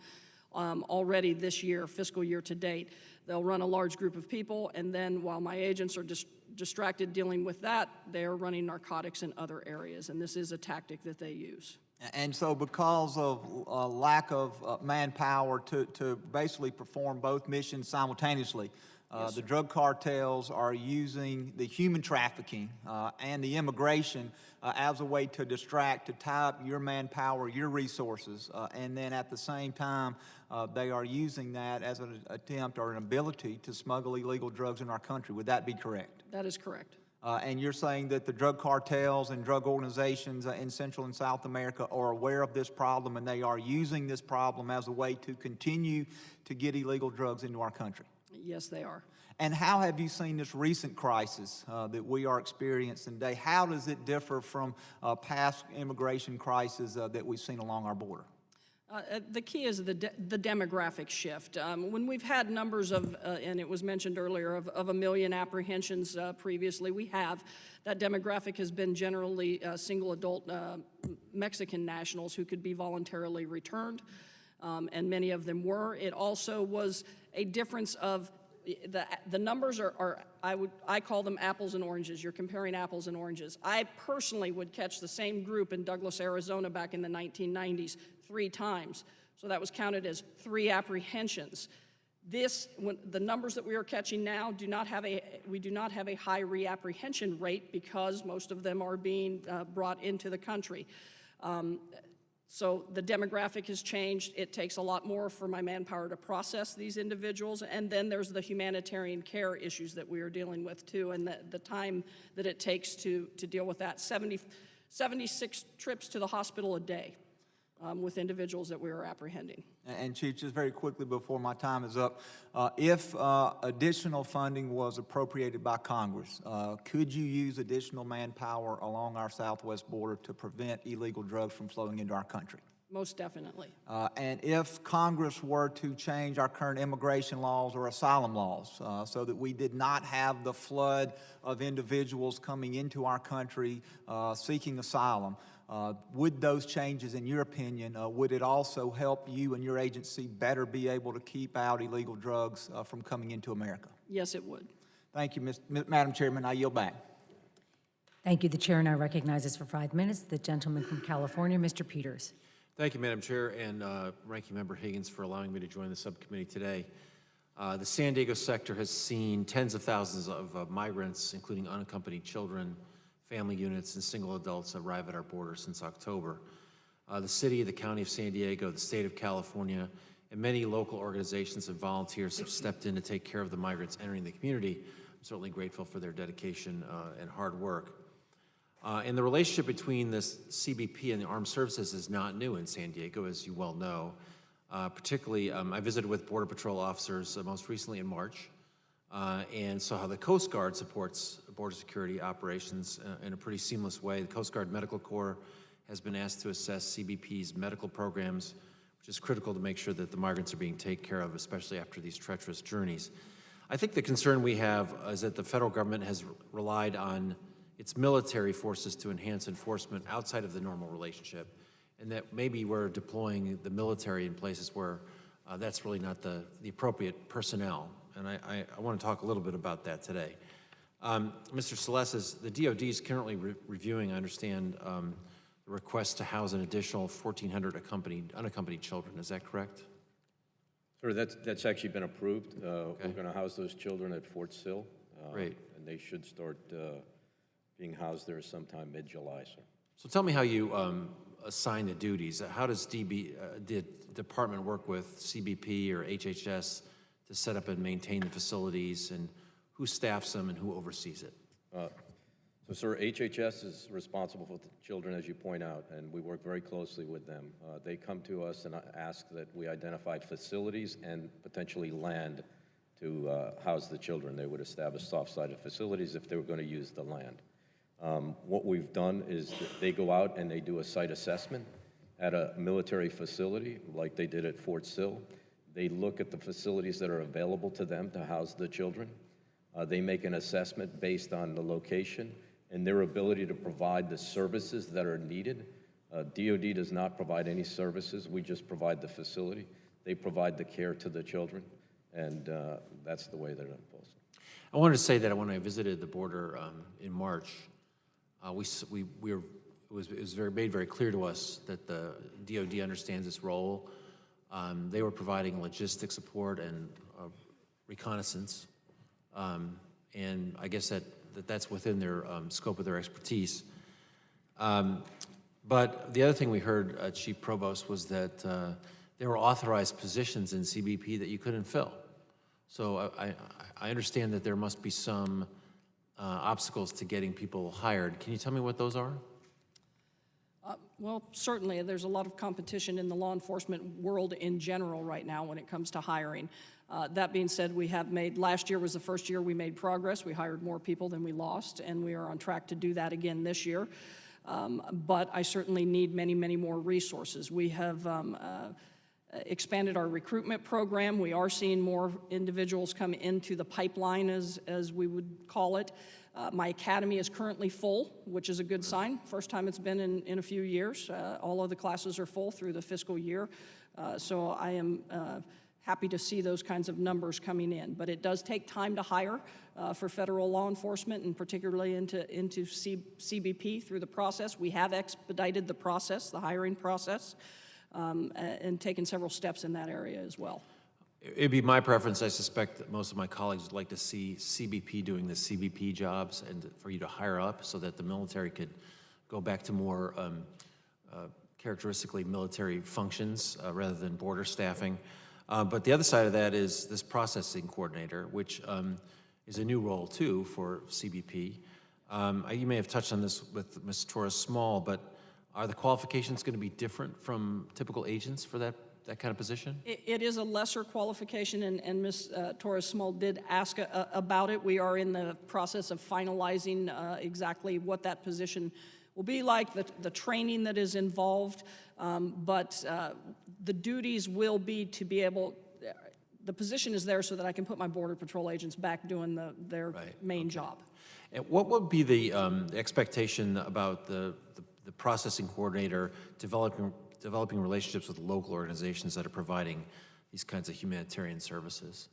already this year, fiscal year to date. They'll run a large group of people, and then while my agents are distracted dealing with that, they're running narcotics in other areas, and this is a tactic that they use. And so because of lack of manpower to basically perform both missions simultaneously, the drug cartels are using the human trafficking and the immigration as a way to distract, to tie up your manpower, your resources, and then at the same time, they are using that as an attempt or an ability to smuggle illegal drugs in our country. Would that be correct? That is correct. And you're saying that the drug cartels and drug organizations in Central and South America are aware of this problem, and they are using this problem as a way to continue to get illegal drugs into our country? Yes, they are. And how have you seen this recent crisis that we are experiencing today? How does it differ from past immigration crises that we've seen along our border? The key is the demographic shift. When we've had numbers of, and it was mentioned earlier, of 1 million apprehensions previously, that demographic has been generally single adult Mexican nationals who could be voluntarily returned, and many of them were. It also was a difference of, the numbers are I call them apples and oranges. You're comparing apples and oranges. I personally would catch the same group in Douglas, Arizona back in the 1990s 3 times. So that was counted as 3 apprehensions. The numbers that we are catching now we do not have a high reapprehension rate because most of them are being brought into the country. So the demographic has changed. It takes a lot more for my manpower to process these individuals. And then there's the humanitarian care issues that we are dealing with too, and the time that it takes to deal with that. 76 trips to the hospital a day with individuals that we are apprehending. And Chief, just very quickly before my time is up, if additional funding was appropriated by Congress, could you use additional manpower along our southwest border to prevent illegal drugs from flowing into our country? Most definitely. And if Congress were to change our current immigration laws or asylum laws so that we did not have the flood of individuals coming into our country seeking asylum, would those changes, in your opinion, would it also help you and your agency better be able to keep out illegal drugs from coming into America? Yes, it would. Thank you, Madam Chairman. I yield back. Thank you. The chair now recognizes for 5 minutes the gentleman from California, Mr. Peters. Thank you, Madam Chair, and Ranking Member Higgins for allowing me to join the subcommittee today. The San Diego sector has seen tens of thousands of migrants, including unaccompanied children, family units, and single adults arrive at our border since October. The city, the county of San Diego, the state of California, and many local organizations and volunteers have stepped in to take care of the migrants entering the community. I'm certainly grateful for their dedication and hard work. And the relationship between this CBP and the armed services is not new in San Diego, as you well know. Particularly, I visited with Border Patrol officers most recently in March and saw how the Coast Guard supports border security operations in a pretty seamless way. The Coast Guard Medical Corps has been asked to assess CBP's medical programs, which is critical to make sure that the migrants are being taken care of, especially after these treacherous journeys. I think the concern we have is that the federal government has relied on its military forces to enhance enforcement outside of the normal relationship, and that maybe we're deploying the military in places where that's really not the appropriate personnel. And I want to talk a little bit about that today. Mr. Salesses, the DoD is currently reviewing, I understand, the request to house an additional 1,400 unaccompanied children. Is that correct? Sir, that's actually been approved. Okay. We're going to house those children at Fort Sill. Great. And they should start being housed there sometime mid-July, sir. So tell me how you assign the duties. How does the department work with CBP or HHS to set up and maintain the facilities, and who staffs them and who oversees it? So, sir, HHS is responsible for the children, as you point out, and we work very closely with them. They come to us and ask that we identify facilities and potentially land to house the children. They would establish soft-sided facilities if they were going to use the land. What we've done is that they go out and they do a site assessment at a military facility like they did at Fort Sill. They look at the facilities that are available to them to house the children. They make an assessment based on the location and their ability to provide the services that are needed. DoD does not provide any services. We just provide the facility. They provide the care to the children, and that's the way that it unfolds. I wanted to say that when I visited the border in March, it was made very clear to us that the DoD understands its role. They were providing logistic support and reconnaissance, and I guess that's within their scope of their expertise. But the other thing we heard, Chief Provost, was that there were authorized positions in CBP that you couldn't fill. So I understand that there must be some obstacles to getting people hired. Can you tell me what those are? Well, certainly, there's a lot of competition in the law enforcement world in general right now when it comes to hiring. That being said, last year was the first year we made progress. We hired more people than we lost, and we are on track to do that again this year. But I certainly need many, many more resources. We have expanded our recruitment program. We are seeing more individuals come into the pipeline, as we would call it. My academy is currently full, which is a good sign. First time it's been in a few years. All of the classes are full through the fiscal year. So I am happy to see those kinds of numbers coming in. But it does take time to hire for federal law enforcement, and particularly into CBP through the process. We have expedited the process, the hiring process, and taken several steps in that area as well. It'd be my preference. I suspect that most of my colleagues would like to see CBP doing the CBP jobs and for you to hire up so that the military could go back to more characteristically military functions rather than border staffing. But the other side of that is this processing coordinator, which is a new role too for CBP. You may have touched on this with Ms. Torres-Small, but are the qualifications going to be different from typical agents for that kind of position? It is a lesser qualification, and Ms. Torres-Small did ask about it. We are in the process of finalizing exactly what that position will be like, the training that is involved, but the duties will be to be able, the position is there so that I can put my Border Patrol agents back doing their main job. And what would be the expectation about the processing coordinator developing relationships with local organizations that are providing these kinds of humanitarian services?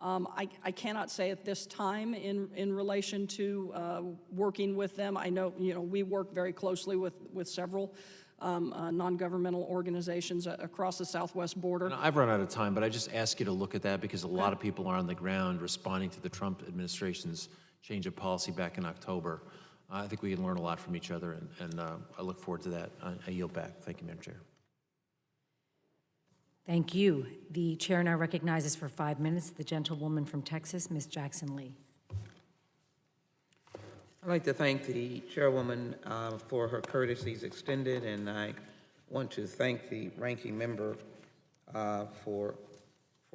I cannot say at this time in relation to working with them. I know, we work very closely with several non-governmental organizations across the southwest border. And I've run out of time, but I just ask you to look at that because a lot of people are on the ground responding to the Trump administration's change of policy back in October. I think we can learn a lot from each other, and I look forward to that. I yield back. Thank you, Madam Chair. Thank you. The chair now recognizes for 5 minutes the gentlewoman from Texas, Ms. Jackson Lee. I'd like to thank the chairwoman for her courtesies extended, and I want to thank the ranking member for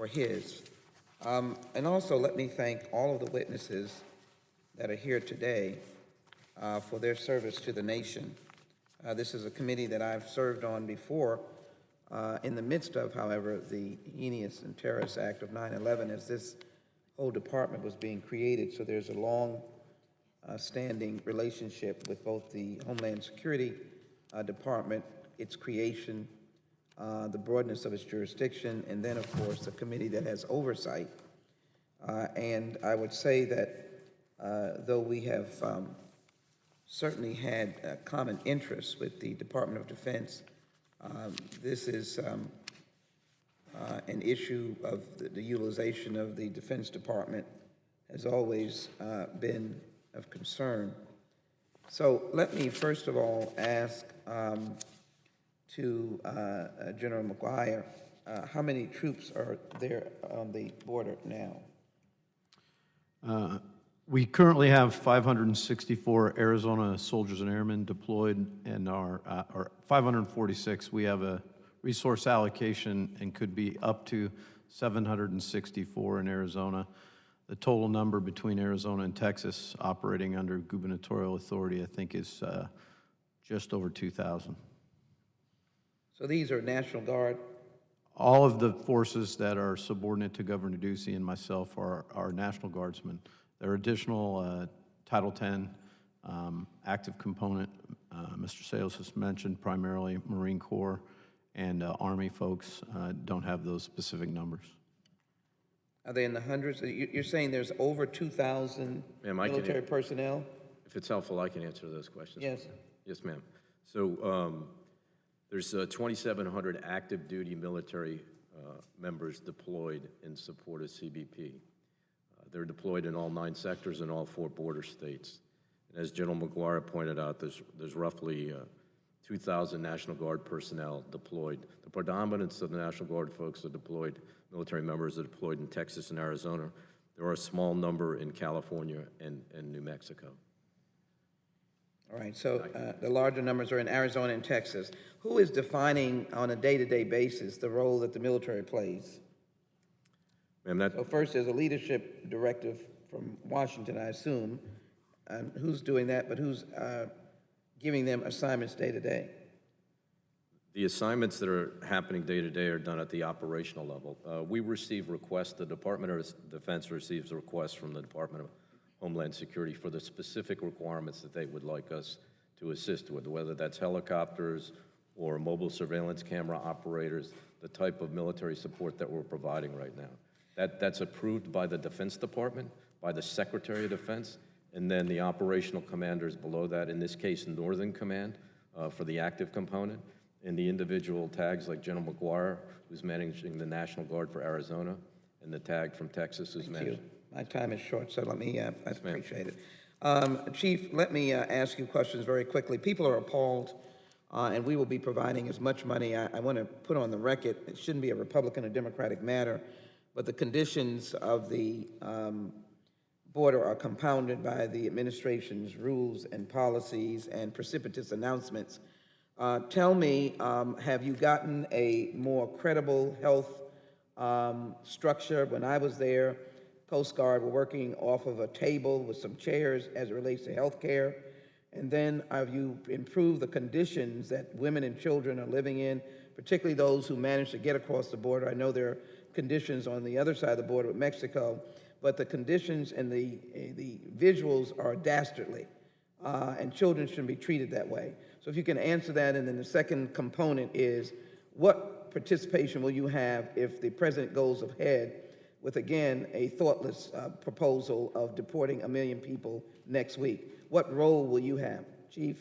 his. And also let me thank all of the witnesses that are here today for their service to the nation. This is a committee that I've served on before, in the midst of, however, the heinous and terrorist act of 9/11, as this whole department was being created. So there's a long standing relationship with both the Homeland Security Department, its creation, the broadness of its jurisdiction, and then, of course, the committee that has oversight. And I would say that though we have certainly had common interests with the Department of Defense, this is an issue of the utilization of the Defense Department has always been of concern. So let me first of all ask to General McGuire, how many troops are there on the border now? We currently have 564 Arizona soldiers and airmen deployed, and our 546. We have a resource allocation and could be up to 764 in Arizona. The total number between Arizona and Texas operating under gubernatorial authority, I think, is just over 2,000. So these are National Guard? All of the forces that are subordinate to Governor Ducey and myself are National Guardsmen. There are additional Title X active component. Mr. Sales has mentioned primarily Marine Corps and Army folks. Don't have those specific numbers. Are they in the hundreds? You're saying there's over 2,000 military personnel? If it's helpful, I can answer those questions. Yes. Yes, ma'am. So there's 2,700 active duty military members deployed in support of CBP. They're deployed in all 9 sectors in all 4 border states. And as General McGuire pointed out, there's roughly 2,000 National Guard personnel deployed. The predominance of the National Guard folks are deployed, military members are deployed in Texas and Arizona. There are a small number in California and New Mexico. All right, so the larger numbers are in Arizona and Texas. Who is defining on a day-to-day basis the role that the military plays? So first, there's a leadership directive from Washington, I assume. Who's doing that, but who's giving them assignments day to day? The assignments that are happening day to day are done at the operational level. We receive requests, the Department of Defense receives requests from the Department of Homeland Security for the specific requirements that they would like us to assist with, whether that's helicopters or mobile surveillance camera operators, the type of military support that we're providing right now. That's approved by the Defense Department, by the Secretary of Defense, and then the operational commanders below that, in this case, Northern Command for the active component, and the individual tags like General McGuire, who's managing the National Guard for Arizona, and the tag from Texas is managed. Thank you. My time is short, so let me, I appreciate it. Chief, let me ask you questions very quickly. People are appalled, and we will be providing as much money. I want to put on the record, it shouldn't be a Republican or Democratic matter, but the conditions of the border are compounded by the administration's rules and policies and precipitous announcements. Tell me, have you gotten a more credible health structure? When I was there, Coast Guard were working off of a table with some chairs as it relates to health care. And then have you improved the conditions that women and children are living in, particularly those who manage to get across the border? I know there are conditions on the other side of the border with Mexico, but the conditions and the visuals are dastardly, and children shouldn't be treated that way. So if you can answer that, and then the second component is, what participation will you have if the president goes ahead with, again, a thoughtless proposal of deporting 1 million people next week. What role will you have, Chief?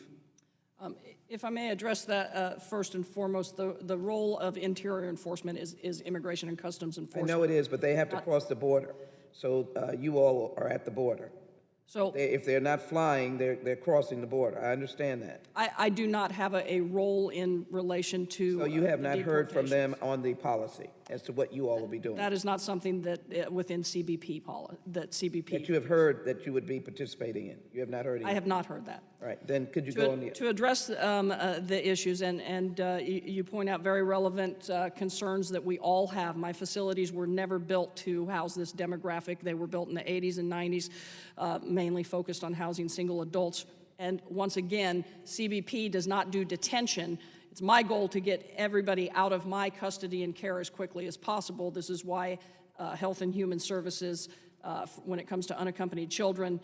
If I may address that first and foremost, the role of interior enforcement is Immigration and Customs I Enforcement. know it is, but they have to cross the border. So you all are at the border. So If they're not flying, they're crossing the border. I understand that. I do not have a role in relation to So you have the not heard from them deportations. on the policy as to what you all will be doing? That is not something that within CBP That CBP. you have heard that you would be participating in? You have not heard it? I have not heard that. All right, then could you go on the... To address the issues, and you point out very relevant concerns that we all have. My facilities were never built to house this demographic. They were built in the 80s and 90s, mainly focused on housing single adults. And once again, CBP does not do detention. It's my goal to get everybody out of my custody and care as quickly as possible. This is why Health and Human Services, when it comes to unaccompanied children,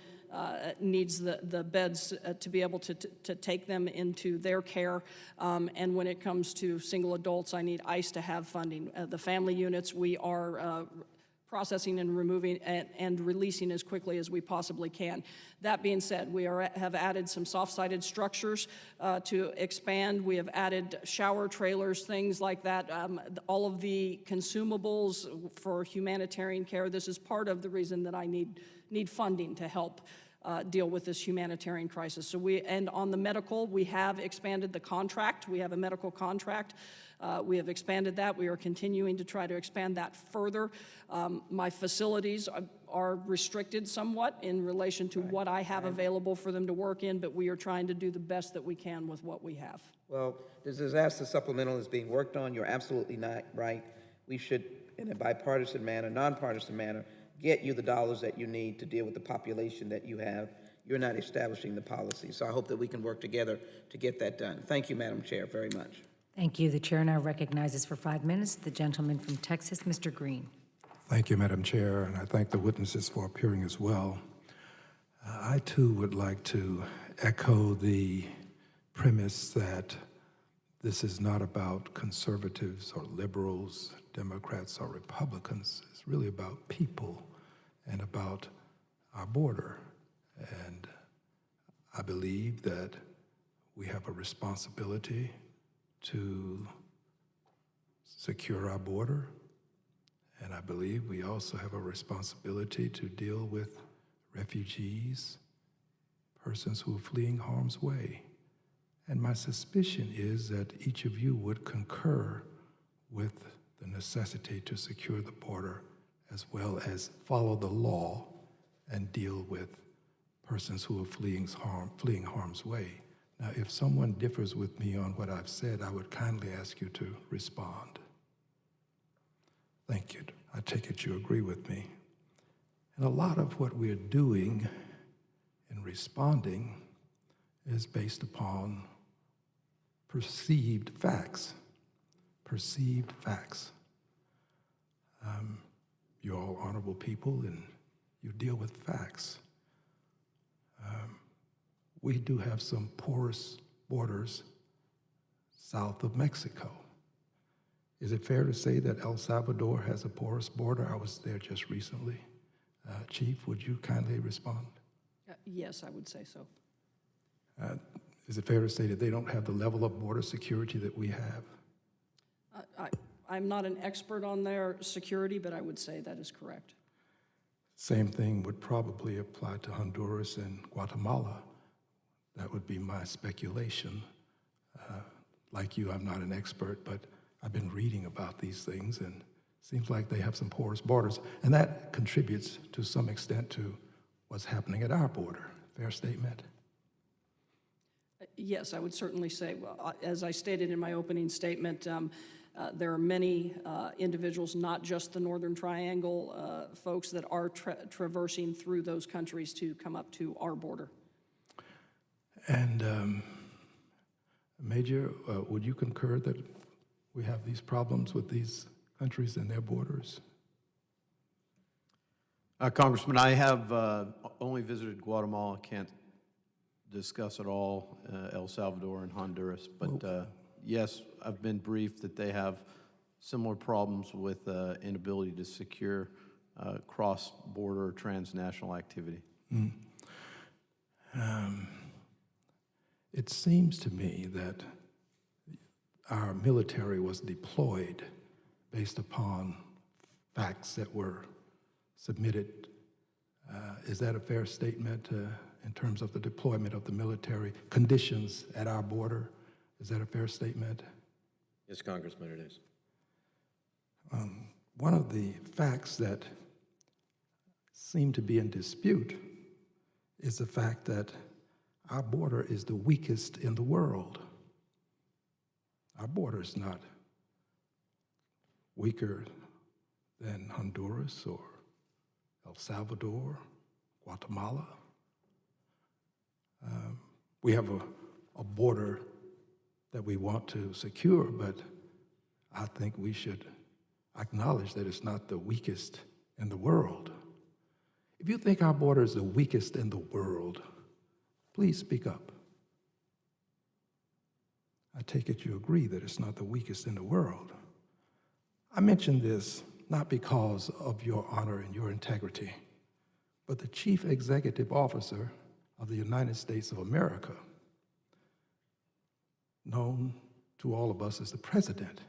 needs the beds to be able to take them into their care. And when it comes to single adults, I need ICE to have funding. The family units, we are processing and removing and releasing as quickly as we possibly can. That being said, we have added some soft-sided structures to expand. We have added shower trailers, things like that, all of the consumables for humanitarian care. This is part of the reason that I need funding to help deal with this humanitarian crisis. So and on the medical, we have expanded the contract. We have a medical contract. We have expanded that. We are continuing to try to expand that further. My facilities are restricted somewhat in relation to what I have available for them to work in, but we are trying to do the best that we can with what we have. Well, the disaster supplemental is being worked on. You're absolutely not right. We should, in a bipartisan manner, nonpartisan manner, get you the dollars that you need to deal with the population that you have. You're not establishing the policy. So I hope that we can work together to get that done. Thank you, Madam Chair, very much. Thank you. The chair now recognizes for 5 minutes the gentleman from Texas, Mr. Green. Thank you, Madam Chair, and I thank the witnesses for appearing as well. I too would like to echo the premise that this is not about conservatives or liberals, Democrats or Republicans. It's really about people and about our border. And I believe that we have a responsibility to secure our border. And I believe we also have a responsibility to deal with refugees, persons who are fleeing harm's way. And my suspicion is that each of you would concur with the necessity to secure the border as well as follow the law and deal with persons who are fleeing harm's way. Now, if someone differs with me on what I've said, I would kindly ask you to respond. Thank you. I take it you agree with me. And a lot of what we're doing in responding is based upon perceived facts. Perceived facts. You're all honorable people and you deal with facts. We do have some porous borders south of Mexico. Is it fair to say that El Salvador has a porous border? I was there just recently. Chief, would you kindly respond? Yes, I would say so. Is it fair to say that they don't have the level of border security that we have? I'm not an expert on their security, but I would say that is correct. Same thing would probably apply to Honduras and Guatemala. That would be my speculation. Like you, I'm not an expert, but I've been reading about these things, and it seems like they have some porous borders, and that contributes to some extent to what's happening at our border. Fair statement? Yes, I would certainly say, well, as I stated in my opening statement, there are many individuals, not just the Northern Triangle folks, that are traversing through those countries to come up to our border. And Major, would you concur that we have these problems with these countries and their borders? Congressman, I have only visited Guatemala. Can't discuss at all El Salvador and Honduras, but yes, I've been briefed that they have similar problems with inability to secure cross-border transnational activity? It seems to me that our military was deployed based upon facts that were submitted. Is that a fair statement in terms of the deployment of the military conditions at our border? Is that a fair statement? Yes, Congressman, it is. One of the facts that seem to be in dispute is the fact that our border is the weakest in the world. Our border is not weaker than Honduras or El Salvador, Guatemala. We have a border that we want to secure, but I think we should acknowledge that it's not the weakest in the world. If you think our border is the weakest in the world, please speak up. I take it you agree that it's not the weakest in the world. I mention this not because of your honor and your integrity, but the Chief Executive Officer of the United States of America, known to all of us as the President.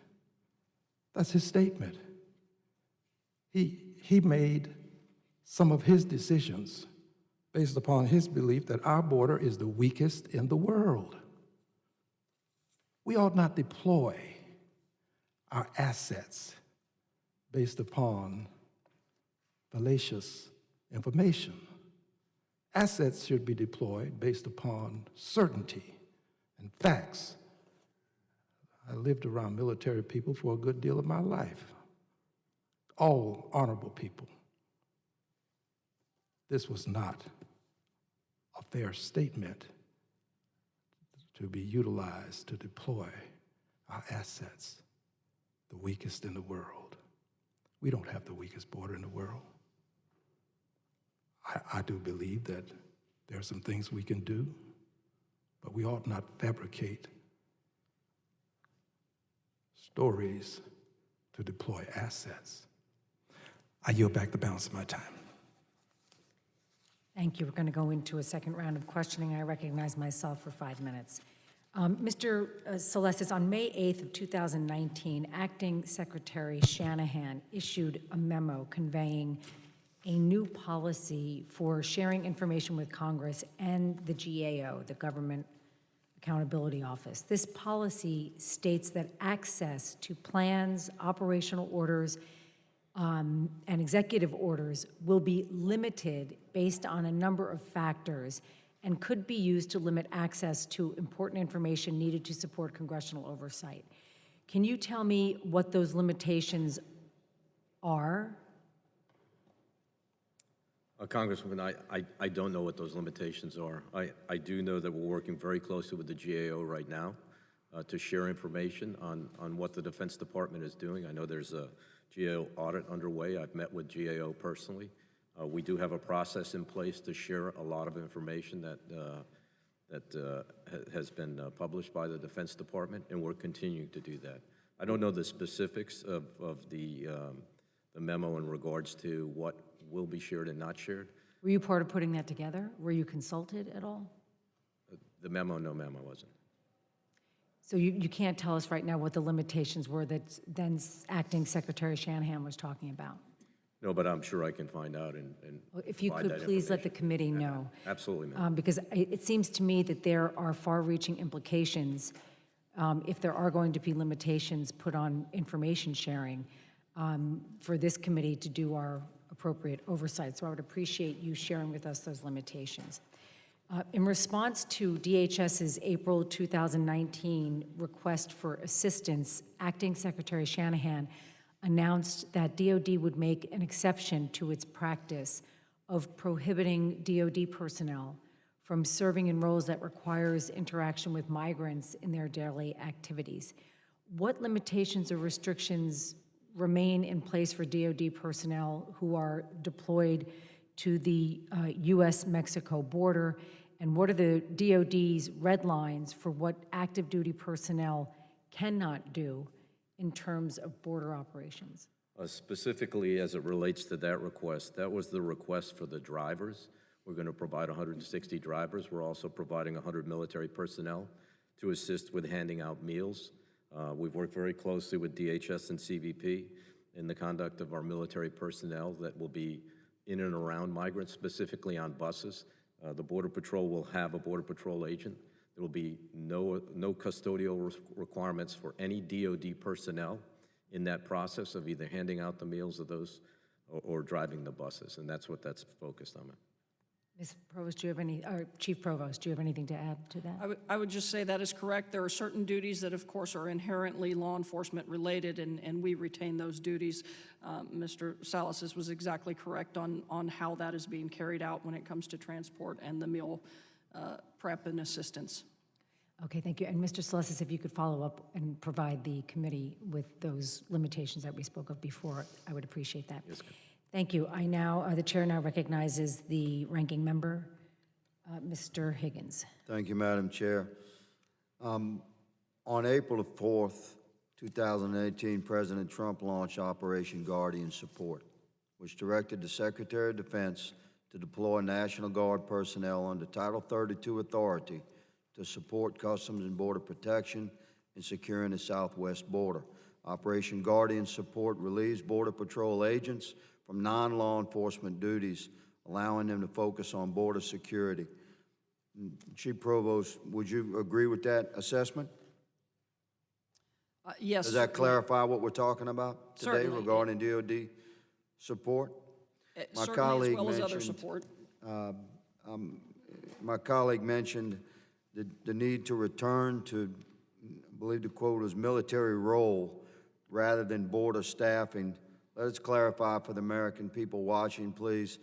That's his statement. He made some of his decisions based upon his belief that our border is the weakest in the world. We ought not deploy our assets based upon fallacious information. Assets should be deployed based upon certainty and facts. I lived around military people for a good deal of my life, all honorable people. This was not a fair statement to be utilized to deploy our assets, the weakest in the world. We don't have the weakest border in the world. I do believe that there are some things we can do, but we ought not fabricate stories to deploy assets. I yield back the balance of my time. Thank you. We're going to go into a second round of questioning. I recognize myself for 5 minutes. Mr. Celestis, on May 8th of 2019, Acting Secretary Shanahan issued a memo conveying a new policy for sharing information with Congress and the GAO, the Government Accountability Office. This policy states that access to plans, operational orders, and executive orders will be limited based on a number of factors and could be used to limit access to important information needed to support congressional oversight. Can you tell me what those limitations are? Congressman, I don't know what those limitations are. I do know that we're working very closely with the GAO right now to share information on what the Defense Department is doing. I know there's a GAO audit underway. I've met with GAO personally. We do have a process in place to share a lot of information that has been published by the Defense Department, and we're continuing to do that. I don't know the specifics of the memo in regards to what will be shared and not shared. Were you part of putting that together? Were you consulted at all? The memo, no memo wasn't. So you can't tell us right now what the limitations were that then Acting Secretary Shanahan was talking about? No, but I'm sure I can find out and If you provide could that please let the information. committee know. Absolutely, ma'am. Because it seems to me that there are far-reaching implications if there are going to be limitations put on information sharing for this committee to do our appropriate oversight. So I would appreciate you sharing with us those limitations. In response to DHS's April 2019 request for assistance, Acting Secretary Shanahan announced that DoD would make an exception to its practice of prohibiting DoD personnel from serving in roles that requires interaction with migrants in their daily activities. What limitations or restrictions remain in place for DoD personnel who are deployed to the U.S.-Mexico border, and what are the DoD's red lines for what active duty personnel cannot do in terms of border operations? Specifically, as it relates to that request, that was the request for the drivers. We're going to provide 160 drivers. We're also providing 100 military personnel to assist with handing out meals. We've worked very closely with DHS and CBP in the conduct of our military personnel that will be in and around migrants, specifically on buses. The Border Patrol will have a Border Patrol agent. There will be no custodial requirements for any DOD personnel in that process of either handing out the meals of those or driving the buses, and that's what that's focused on. Ms. Provost, do you have any, or Chief Provost, do you have anything to add to that? I would just say that is correct. There are certain duties that, of course, are inherently law enforcement related, and we retain those duties. Mr. Salas was exactly correct on how that is being carried out when it comes to transport and the meal prep and assistance. Okay, thank you. And Mr. Salesses, if you could follow up and provide the committee with those limitations that we spoke of before, I would appreciate that. Yes, thank you. The chair now recognizes the ranking member, Mr. Higgins. Thank you, Madam Chair. On April the 4th, 2018, President Trump launched Operation Guardian Support, which directed the Secretary of Defense to deploy National Guard personnel under Title 32 authority to support Customs and Border Protection in securing the southwest border. Operation Guardian Support relieves Border Patrol agents from non-law enforcement duties, allowing them to focus on border security. Chief Provost, would you agree with that assessment? Yes. Does that clarify what we're talking about today Certainly. regarding DOD support? My Certainly, colleague as well as other mentioned, support. my colleague mentioned the need to return to, I believe the quote was military role rather than border staffing. Let us clarify for the American people watching, please.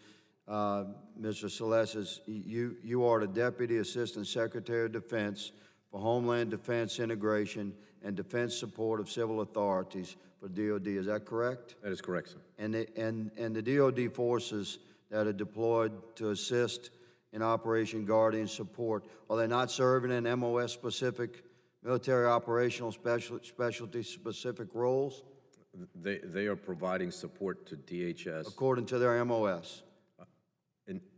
Mr. Salesses, you are the Deputy Assistant Secretary of Defense for Homeland Defense Integration and Defense Support of Civil Authorities for DOD. Is that correct? That is correct, sir. And the DOD forces that are deployed to assist in Operation Guardian Support, are they not serving in MOS-specific military operational specialty-specific roles? They are providing support to DHS According to their MOS.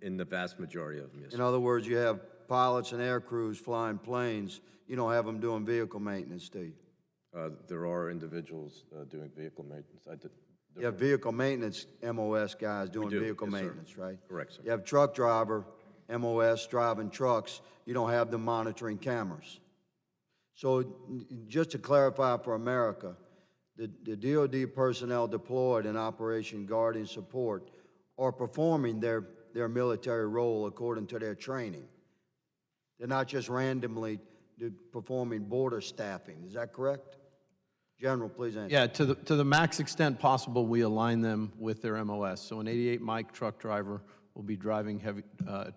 in the vast majority of them, yes. In other words, you have pilots and air crews flying planes. You don't have them doing vehicle maintenance, do you? There are individuals doing vehicle maintenance. You have vehicle maintenance MOS guys doing do, vehicle yes, sir. maintenance, right? Correct, sir. You have truck driver MOS driving trucks. You don't have them monitoring cameras. So just to clarify for America, the DOD personnel deployed in Operation Guardian Support are performing their military role according to their training. They're not just randomly performing border staffing. Is that correct? General, please answer. Yeah, to the max extent possible, we align them with their MOS. So an 88 mic truck driver will be driving heavy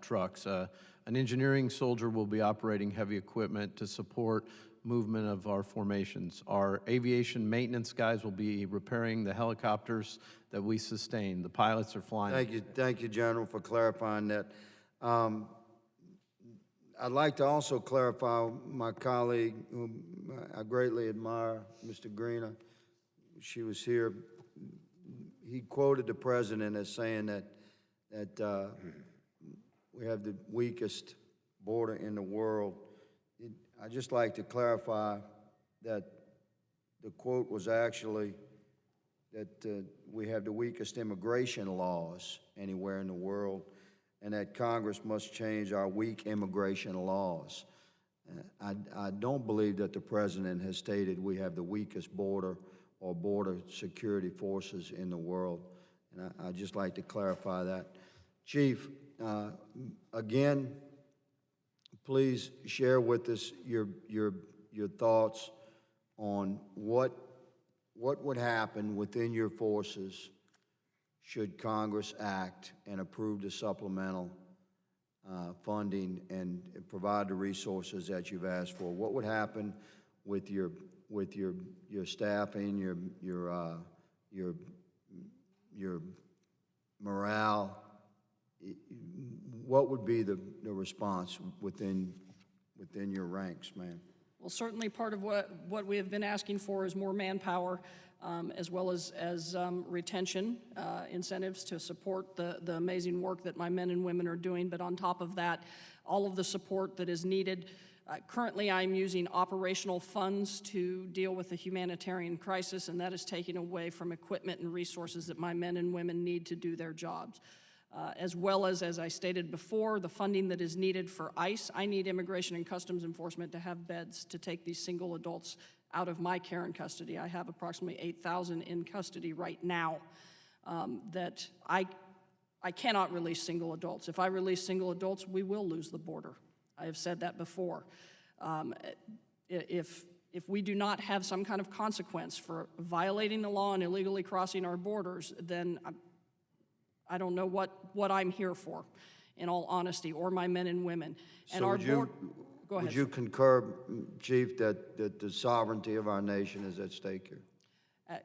trucks. An engineering soldier will be operating heavy equipment to support movement of our formations. Our aviation maintenance guys will be repairing the helicopters that we sustain. The pilots are flying. Thank you, General, for clarifying that. I'd like to also clarify my colleague, whom I greatly admire, Mr. Greener. She was here. He quoted the president as saying that we have the weakest border in the world. I'd just like to clarify that the quote was actually that we have the weakest immigration laws anywhere in the world, and that Congress must change our weak immigration laws. I don't believe that the president has stated we have the weakest border or border security forces in the world, and I'd just like to clarify that. Chief, again, please share with us your thoughts on what would happen within your forces should Congress act and approve the supplemental funding and provide the resources that you've asked for. What would happen with your staffing, your morale? What would be the response within your ranks, ma'am? Well, certainly part of what we have been asking for is more manpower, as well as retention incentives to support the amazing work that my men and women are doing. But on top of that, all of the support that is needed. Currently, I'm using operational funds to deal with the humanitarian crisis, and that is taking away from equipment and resources that my men and women need to do their jobs. As well as I stated before, the funding that is needed for ICE. I need Immigration and Customs Enforcement to have beds to take these single adults out of my care and custody. I have approximately 8,000 in custody right now that I cannot release single adults. If I release single adults, we will lose the border. I have said that before. If we do not have some kind of consequence for violating the law and illegally crossing our borders, then I don't know what I'm here for, in all honesty, or my men and women. And So our board. Go ahead. would you concur, Chief, that the sovereignty of our nation is at stake here?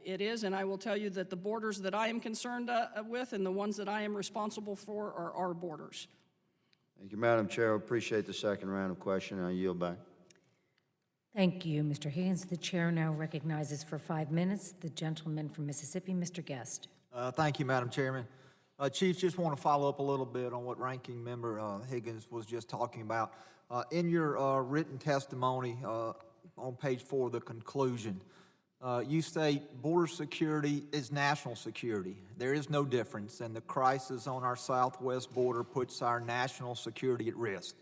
It is, and I will tell you that the borders that I am concerned with and the ones that I am responsible for are our borders. Thank you, Madam Chair. I appreciate the second round of questioning. I yield back. Thank you, Mr. Higgins. The chair now recognizes for 5 minutes the gentleman from Mississippi, Mr. Guest. Thank you, Madam Chairman. Chief, just want to follow up a little bit on what Ranking Member Higgins was just talking about. In your written testimony on page 4, the conclusion, you state border security is national security. There is no difference, and the crisis on our southwest border puts our national security at risk.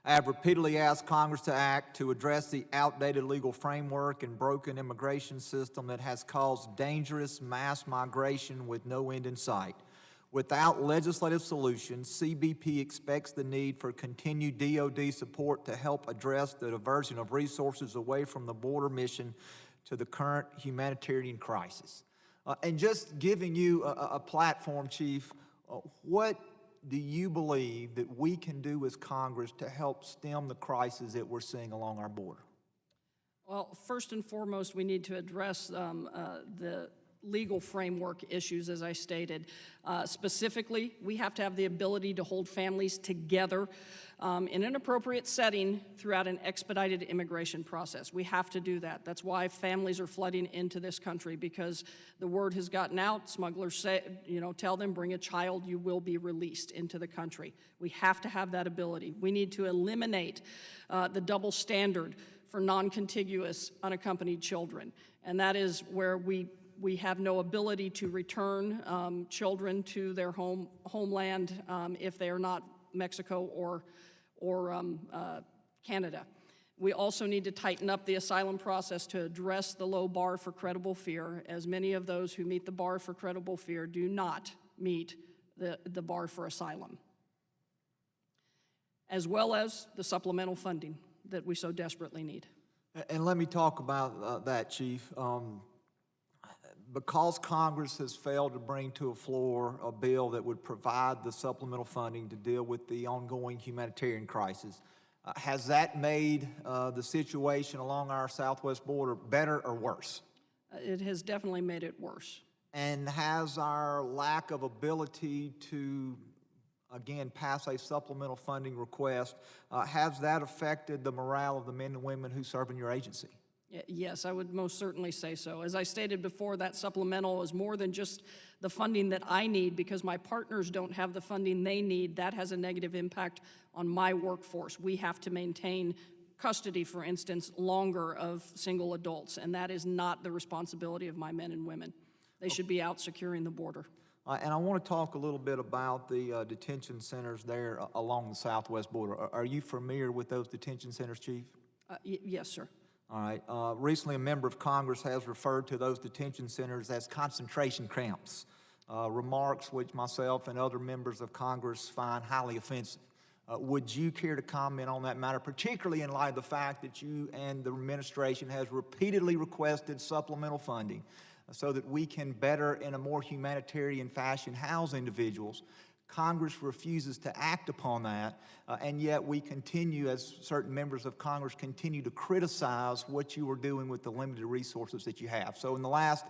I have repeatedly asked Congress to act to address the outdated legal framework and broken immigration system that has caused dangerous mass migration with no end in sight. Without legislative solutions, CBP expects the need for continued DoD support to help address the diversion of resources away from the border mission to the current humanitarian crisis. And just giving you a platform, Chief, what do you believe that we can do as Congress to help stem the crisis that we're seeing along our border? Well, first and foremost, we need to address the legal framework issues, as I stated. Specifically, we have to have the ability to hold families together in an appropriate setting throughout an expedited immigration process. We have to do that. That's why families are flooding into this country, because the word has gotten out. Smugglers say, tell them, bring a child, you will be released into the country. We have to have that ability. We need to eliminate the double standard for non-contiguous unaccompanied children, and that is where we have no ability to return children to their homeland if they are not Mexico or Canada. We also need to tighten up the asylum process to address the low bar for credible fear, as many of those who meet the bar for credible fear do not meet the bar for asylum, as well as the supplemental funding that we so desperately need. And let me talk about that, Chief. Because Congress has failed to bring to a floor a bill that would provide the supplemental funding to deal with the ongoing humanitarian crisis, has that made the situation along our southwest border better or worse? It has definitely made it worse. And has our lack of ability to, again, pass a supplemental funding request, has that affected the morale of the men and women who serve in your agency? Yes, I would most certainly say so. As I stated before, that supplemental is more than just the funding that I need, because my partners don't have the funding they need. That has a negative impact on my workforce. We have to maintain custody, for instance, longer of single adults, and that is not the responsibility of my men and women. They should be out securing the border. And I want to talk a little bit about the detention centers there along the southwest border. Are you familiar with those detention centers, Chief? Yes, sir. All right. Recently, a member of Congress has referred to those detention centers as concentration camps, remarks which myself and other members of Congress find highly offensive. Would you care to comment on that matter, particularly in light of the fact that you and the administration has repeatedly requested supplemental funding so that we can better, in a more humanitarian fashion, house individuals? Congress refuses to act upon that, and yet we continue, as certain members of Congress continue to criticize what you are doing with the limited resources that you have. So in the last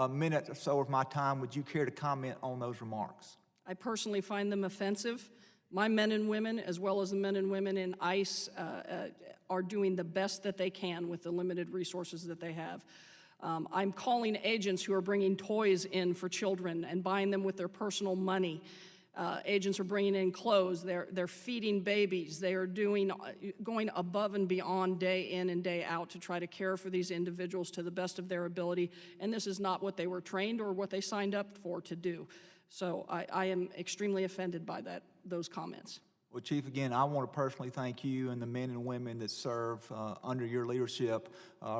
minute or so of my time, would you care to comment on those remarks? I personally find them offensive. My men and women, as well as the men and women in ICE, are doing the best that they can with the limited resources that they have. I'm calling agents who are bringing toys in for children and buying them with their personal money. Agents are bringing in clothes. They're feeding babies. They are going above and beyond day in and day out to try to care for these individuals to the best of their ability. And this is not what they were trained or what they signed up for to do. So I am extremely offended by those comments. Well, Chief, again, I want to personally thank you and the men and women that serve under your leadership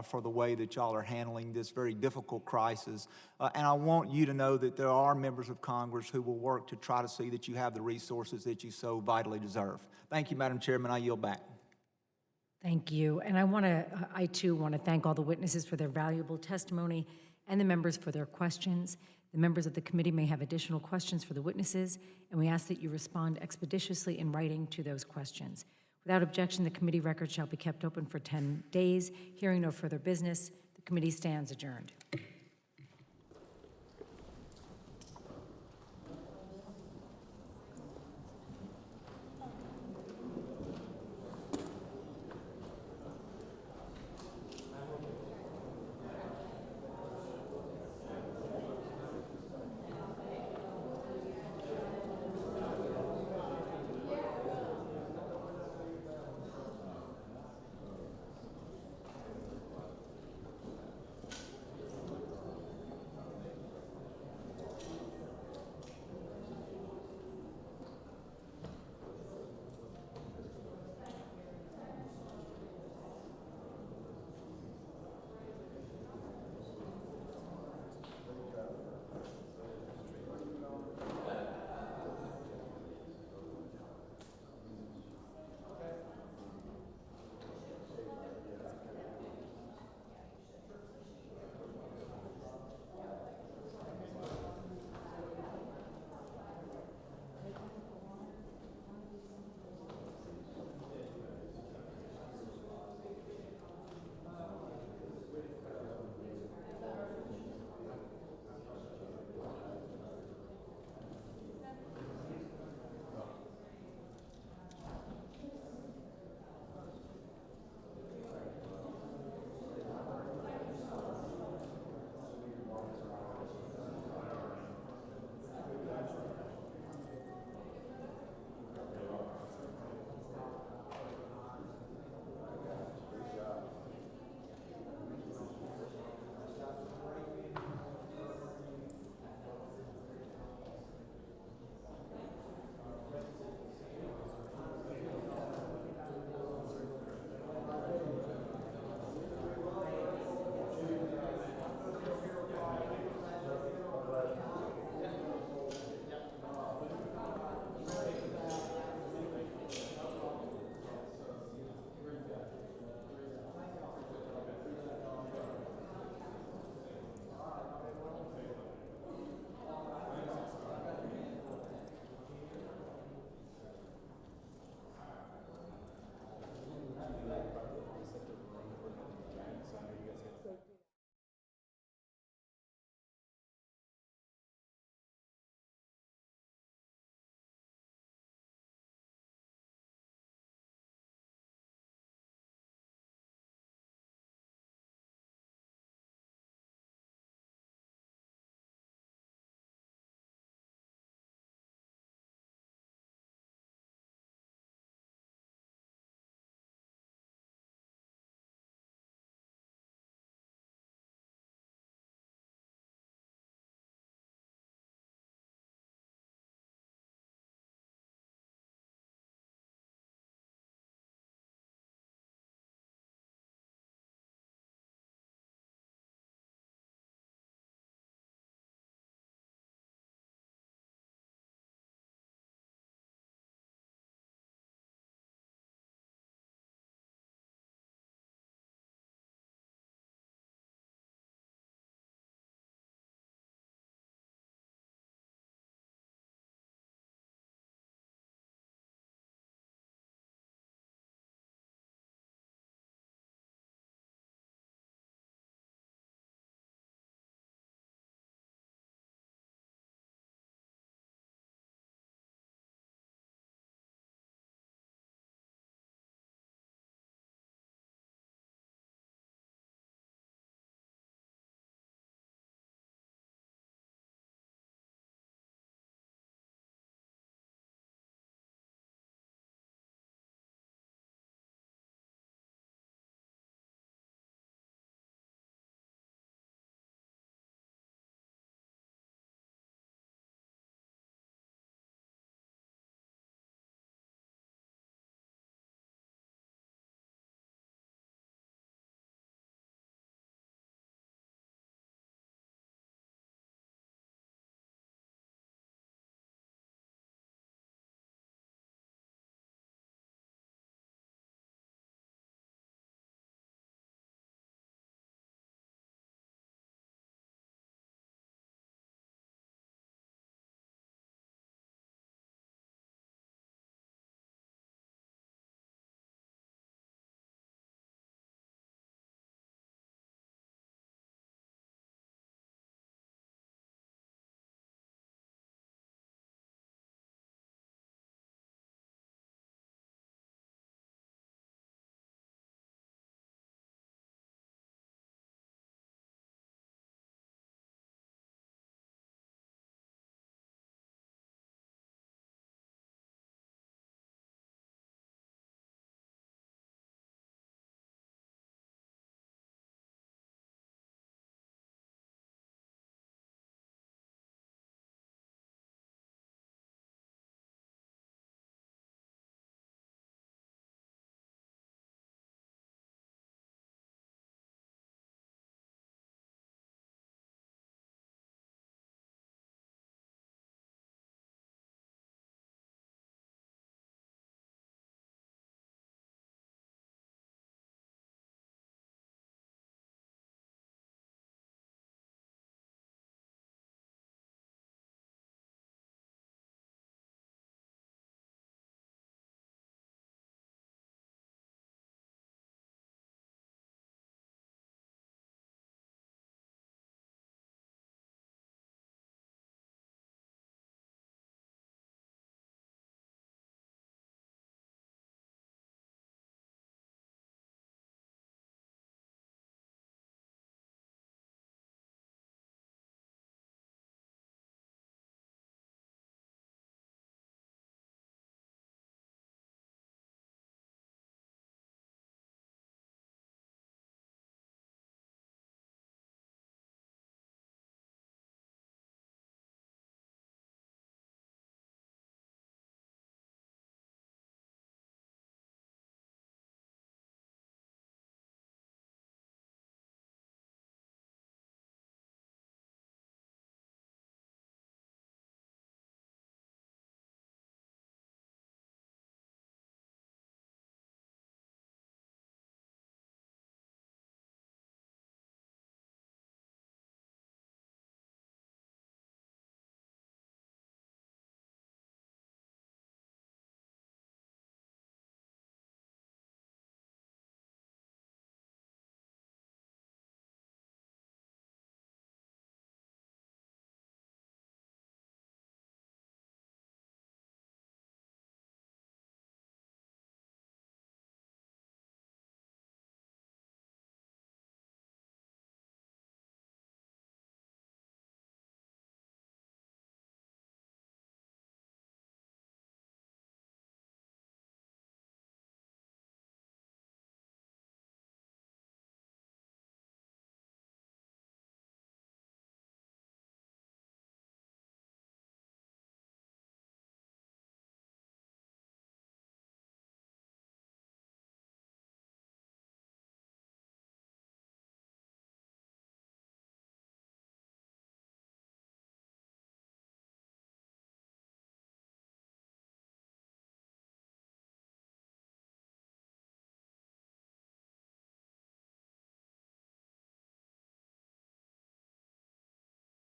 for the way that y'all are handling this very difficult crisis. And I want you to know that there are members of Congress who will work to try to see that you have the resources that you so vitally deserve. Thank you, Madam Chairman. I yield back. Thank you. And I too want to thank all the witnesses for their valuable testimony and the members for their questions. The members of the committee may have additional questions for the witnesses, and we ask that you respond expeditiously in writing to those questions. Without objection, the committee record shall be kept open for 10 days. Hearing no further business, the committee stands adjourned.